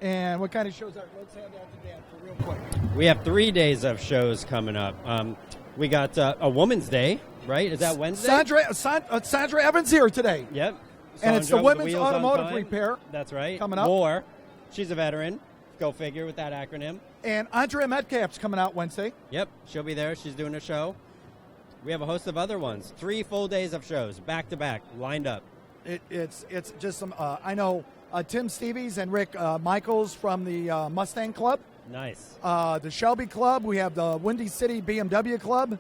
And what kind of shows are? Let's hand that to Dan for real quick. We have 3 days of shows coming up. We got a Women's Day, right? Is that Wednesday? Sandra Evans here today. Yep. And it's the Sandra with Women's Wheels on Automotive Time. Repair. That's right. Coming up. War. She's a veteran. Go figure with that acronym. And Andrea Metcalf's coming out Wednesday. Yep. She'll be there. She's doing a show. We have a host of other ones. 3 full days of shows, back to back, lined up. It's just some. I know Tim Stevies and Rick Michaels from the Mustang Club. Nice. The Shelby Club. We have the Windy City BMW Club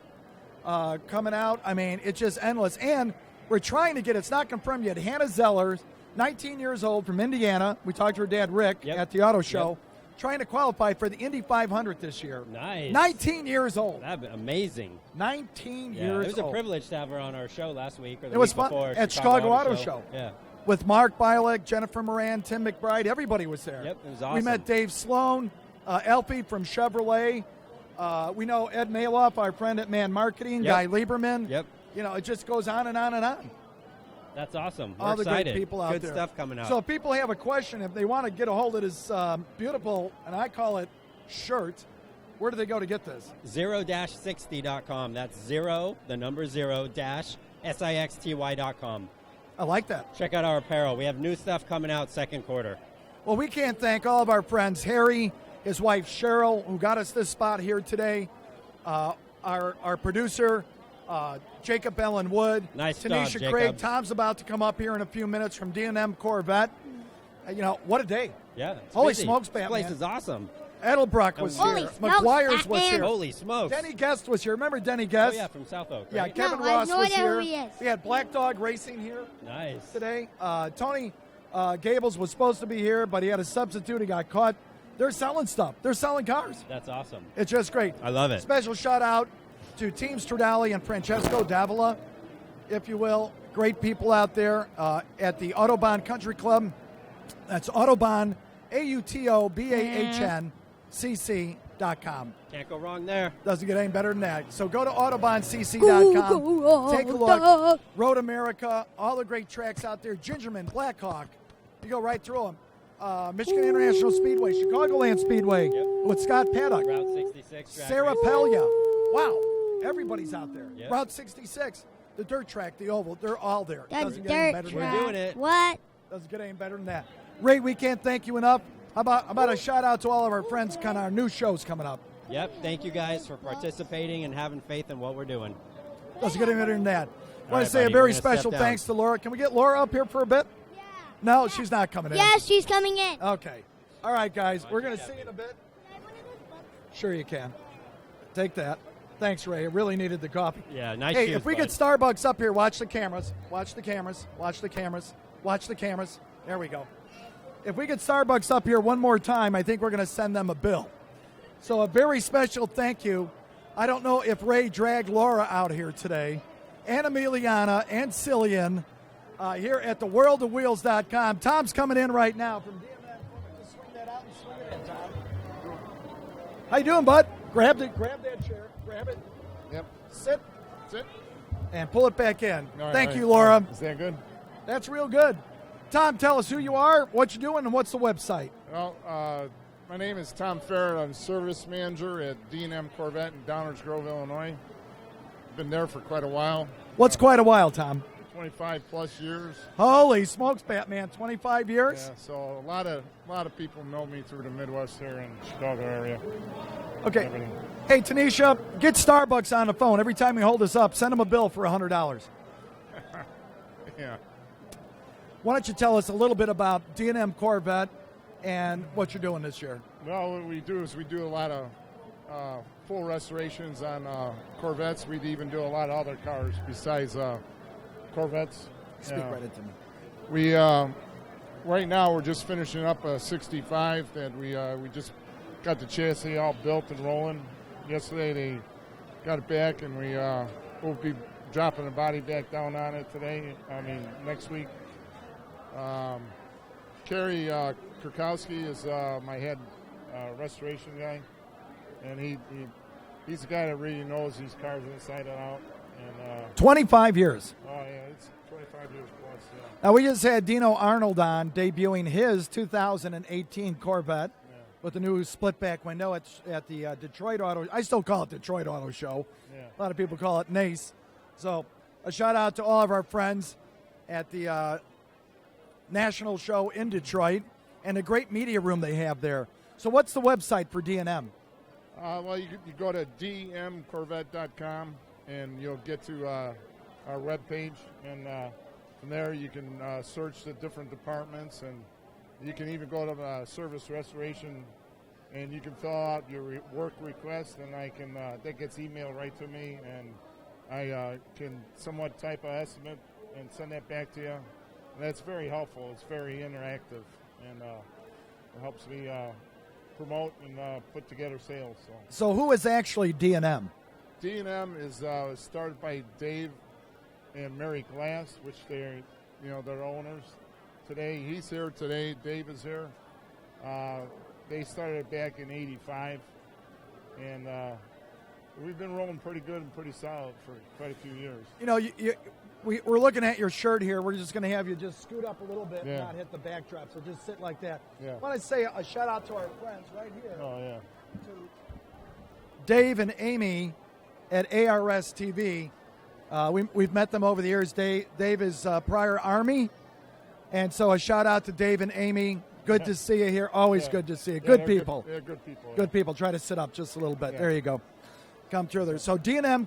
coming out. I mean, it's just endless. And we're trying to get, it's not confirmed yet, Hannah Zeller, 19 years old from Indiana. We talked to her dad, Rick, at the auto show. Trying to qualify for the Indy 500 this year. Nice. 19 years old. That'd be amazing. 19 years old. It was a privilege to have her on our show last week. Or the It was week fun before, at Chicago Auto Show. Yeah. With Mark Bialik, Jennifer Moran, Tim McBride. Everybody was there. Yep, it was awesome. We met Dave Sloan, Elfie from Chevrolet. We know Ed Maloff, our friend at Man Marketing, Guy Lieberman. Yep. You know, it just goes on and on and on. That's awesome. We're All the excited. great people out Good there. stuff coming out. So if people have a question, if they want to get a hold of this beautiful, and I call it shirt, where do they go to get this? 0-60.com. That's 0-6ty.com. I like that. Check out our apparel. We have new stuff coming out second quarter. Well, we can't thank all of our friends, Harry, his wife Cheryl, who got us this spot here today, our producer, Jacob Ellen Wood, Nice job, Tanisha Jacob. Craig. Tom's about to come up here in a few minutes from D&M Corvette. You know, what a day. Yeah. It's Holy busy. smokes, This Batman. place is awesome. Edelbrock was Holy here. smokes, McGuire's was Batman. here. Holy smokes. Denny Guest was here. Remember Denny Guest? Oh, yeah, from South Oak. Yeah, Right? Kevin No, I Ross know was that here. who he is. We had Black Dog Racing here Nice. today. Tony Gables was supposed to be here, but he had a substitute. He got caught. They're selling stuff. They're selling cars. That's awesome. It's just great. I love it. Special shout out to Team Stradali and Francesco Davila, if you will. Great people out there at the Autobahn Country Club. That's Autobahn, AUTOBAHN, CC.com. Can't go wrong there. Doesn't get any better than that. So go to AutobahnCC.com. Take a look. Road America, all the great tracks out there. Gingerman, Blackhawk. You go right through them. Michigan International Speedway, Chicagoland Speedway with Scott Paddock. Route 66. track Sarah racing. Pelia. Wow. Everybody's out there. Yep. Route 66, the dirt track, the oval, they're all there. That Doesn't get any dirt better than track. that. We're doing it. What? Doesn't get any better than that. Ray, we can't thank you enough. How about a shout out to all of our friends, kind of our new shows coming up. Yep. Thank you guys for participating and having faith in what we're doing. Doesn't get any better than that. I All want right, to say a buddy, very we're gonna step special down. thanks to Laura. Can we get Laura up here for a bit? Yeah. No, she's not coming in. Yes, she's coming in. Okay. All right, guys. We're going to see you in a bit. Sure you can. Take that. Thanks, Ray. I really needed the coffee. Yeah, nice Hey, shoes, if we bud. get Starbucks up here, watch the cameras. Watch the cameras. Watch the cameras. Watch the cameras. There we go. If we get Starbucks up here one more time, I think we're going to send them a bill. So a very special thank you. I don't know if Ray dragged Laura out here today, and Emiliana, and Cillian here at the worldofwheels.com. Tom's coming in right now from DMN. Just swing that out and swing it in, Tom. How you doing, bud? Grab that chair. Grab it. Yep. Sit. And pull it back in. All right, Thank all you, right. Laura. Is that good? That's real good. Tom, tell us who you are, what you're doing, and what's the website. Well, my name is Tom Ferret. I'm service manager at D&M Corvette in Downers Grove, Illinois. Been there for quite a while. What's quite a while, Tom? 25 plus years. Holy smokes, Batman! 25 years. Yeah, so a lot of people know me through the Midwest here in the Chicago area. Okay. Everything. Hey, Tanisha, get Starbucks on the phone. Every time we hold this up, send them a bill for $100. Yeah. Why don't you tell us a little bit about D&M Corvette and what you're doing this year? Well, what we do is we do a lot of full restorations on Corvettes. We even do a lot of other cars besides Corvettes. Speak right into me. We right now we're just finishing up a 65 that we just got the chassis all built and rolling. Yesterday they got it back, and we'll be dropping the body back down on it today. Next week. Kerry Kurkowski is my head restoration guy, and he he's the guy that really knows these cars inside and out. And 25 years. Oh yeah, it's 25 years plus. Yeah. Now, we just had Dino Arnold on debuting his 2018 Corvette with the new split-back window at the Detroit Auto. I still call it Detroit Auto Show. Yeah. A lot of people call it NACE. So a shout-out to all of our friends at the National Show in Detroit and the great media room they have there. So what's the website for D&M? Well, you go to dmcorvette.com and you'll get to our webpage, and from there you can search the different departments, and you can even go to service restoration, and you can fill out your work request, and that gets emailed right to me, and I can somewhat type an estimate and send that back to you. And that's very helpful. It's very interactive, and it helps me promote and put together sales. So who is actually D&M? D&M is started by Dave and Mary Glass, which they're owners. Today, he's here today. Dave is here. They started back in '85, and we've been rolling pretty good and pretty solid for quite a few years. You know, we're looking at your shirt here. We're just going to have you just scoot up a little bit Yeah. and not hit the backdrop. So just sit like that. Yeah. I want to say a shout out to our friends right here. Oh, yeah. To Dave and Amy at ARS TV. We've met them over the years. Dave is prior Army. And so a shout out to Dave and Amy. Good to see you here. Always good to see you. Good people. They're good people. Good people. Try to sit up just a little bit. Yeah. There you go. Come through there. So D&M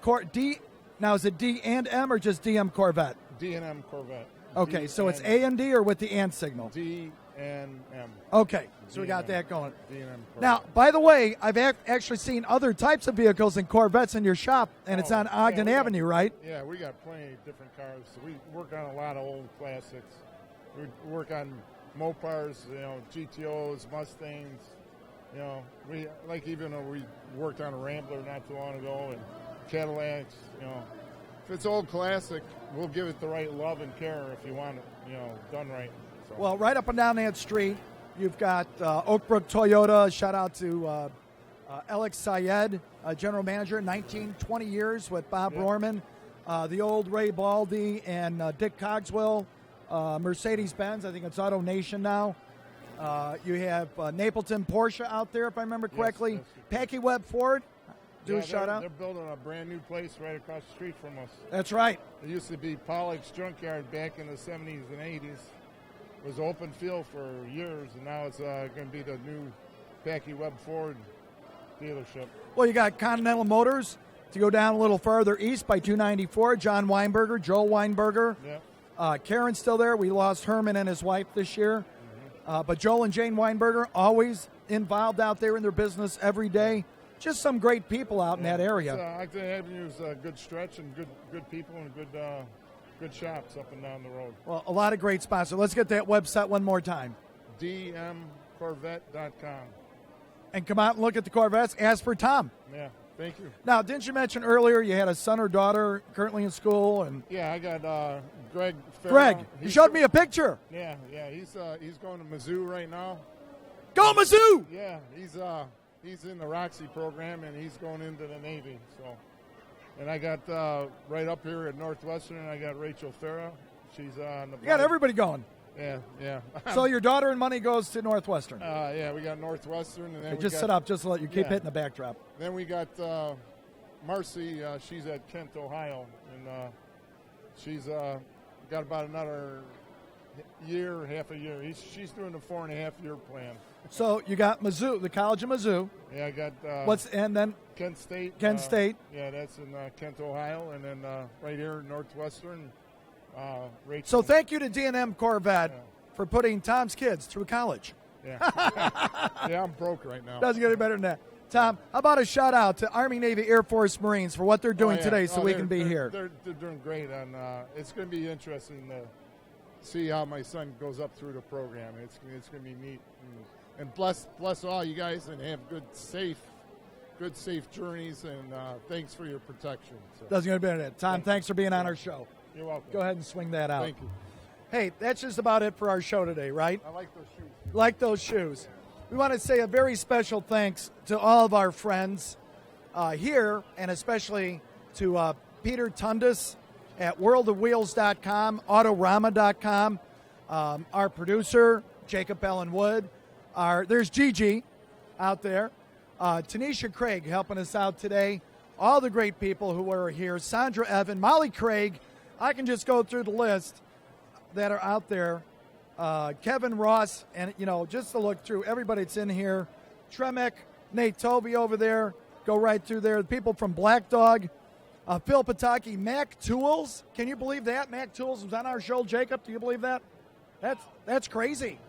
now is it D and M or just DM Corvette? D&M Corvette. Okay, so it's A and D or with the and signal? D and M. Okay, so we got that going. D&M Corvette. Now, by the way, I've actually seen other types of vehicles and Corvettes in your shop, and it's on Ogden Avenue, right? Yeah, we got plenty of different cars. We work on a lot of old classics. We work on Mopars, GTOs, Mustangs. We we worked on a Rambler not too long ago, and Cadillacs. If it's old classic, we'll give it the right love and care if you want it, done right. So. Well, right up and down that street, you've got Oakbrook Toyota. Shout out to Alex Syed, general manager, 19-20 years with Bob Rorman. The old Ray Baldy and Dick Cogswell, Mercedes-Benz. I think it's Auto Nation now. You have Napleton Porsche out there, if I remember correctly. Yes. Packy Webb Ford. Do a shout out. They're building a brand new place right across the street from us. That's right. It used to be Pollock's Junkyard back in the 70s and 80s. It was open field for years, and now it's going to be the new Packy Webb Ford dealership. Well, you got Continental Motors to go down a little further east by 294. John Weinberger, Joel Weinberger. Yeah. Karen's still there. We lost Herman and his wife this year. But Joel and Jane Weinberger, always involved out there in their business every day. Just some great people out in that area. Ogden Avenue is a good stretch and good people and good shops up and down the road. Well, a lot of great spots. So let's get that website one more time. dmcorvette.com. And come out and look at the Corvettes. Ask for Tom. Yeah, thank you. Now, didn't you mention earlier you had a son or daughter currently in school? And yeah, I got Greg. Greg, you showed me a picture. Yeah, he's going to Mizzou right now. Go Mizzou! Yeah, he's in the Roxy program and he's going into the Navy. So, and I got right up here at Northwestern. I got Rachel Farah. She's on the. You got everybody going. Yeah. So your daughter and money goes to Northwestern. Yeah, we got Northwestern, and then just sit up, just to let you keep hitting the backdrop. Then we got Marcy. She's at Kent, Ohio, and she's got about another half a year. She's doing the 4.5-year plan. So you got Mizzou, the College of Mizzou. Yeah, I got and then Kent State. Kent State. Yeah, that's in Kent, Ohio, and then right here Northwestern. Rachel. So thank you to D&M Corvette for putting Tom's kids through college. Yeah, yeah, I'm broke right now. Doesn't get any better than that. Tom, how about a shout out to Army, Navy, Air Force, Marines for what they're doing today, so we can be here. They're doing great, and it's going to be interesting to see how my son goes up through the program. It's going to be neat, and bless all you guys, and have good safe journeys, and thanks for your protection. So. Doesn't get any better than that. Tom, thanks for being on our show. You're welcome. Go ahead and swing that out. Thank you. Hey, that's just about it for our show today, right? I like those shoes. Like those shoes. We want to say a very special thanks to all of our friends here, and especially to Peter Tundis at worldofwheels.com, autorama.com, our producer, Jacob Ellen Wood. There's Gigi out there. Tanisha Craig helping us out today. All the great people who are here. Sandra Evan, Molly Craig. I can just go through the list that are out there. Kevin Ross, and, just to look through everybody that's in here. Tremek, Nate Tovey over there. Go right through there. The people from Black Dog. Phil Pataki, Mac Tools. Can you believe that? Mac Tools was on our show, Jacob. Do you believe that? That's crazy.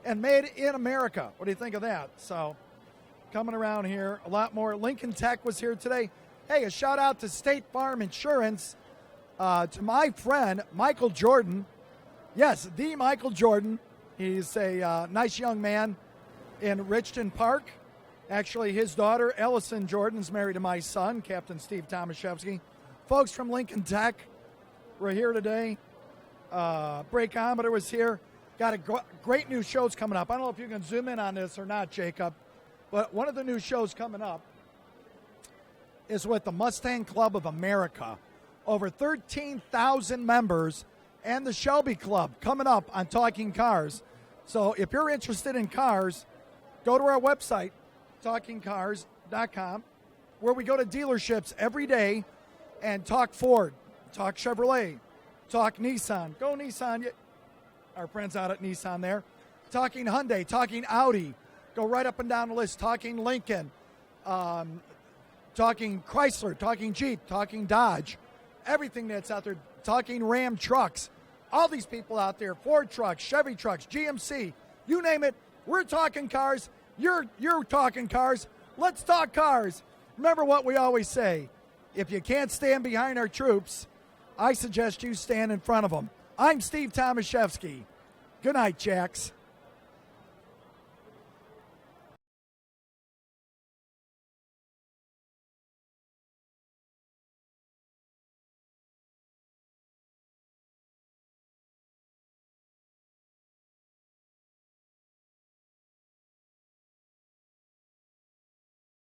And made in America. What do you think of that? So, coming around here, a lot more. Lincoln Tech was here today. Hey, a shout out to State Farm Insurance, to my friend, Michael Jordan. Yes, the Michael Jordan. He's a nice young man in Richton Park. Actually, his daughter, Ellison Jordan, is married to my son, Captain Steve Tomaszewski. Folks from Lincoln Tech were here today. Breakometer was here. Got a great new shows coming up. I don't know if you can zoom in on this or not, Jacob, but one of the new shows coming up is with the Mustang Club of America. Over 13,000 members and the Shelby Club coming up on Talking Cars. So if you're interested in cars, go to our website, talkingcars.com, where we go to dealerships every day and talk Ford, talk Chevrolet, talk Nissan. Go Nissan. Our friends out at Nissan there. Talking Hyundai, talking Audi. Go right up and down the list. Talking Lincoln, talking Chrysler, talking Jeep, talking Dodge. Everything that's out there. Talking Ram trucks. All these people out there. Ford trucks, Chevy trucks, GMC. You name it. We're talking cars. You're talking cars. Let's talk cars. Remember what we always say. If you can't stand behind our troops, I suggest you stand in front of them. I'm Steve Tomaszewski. Good night, Jacks.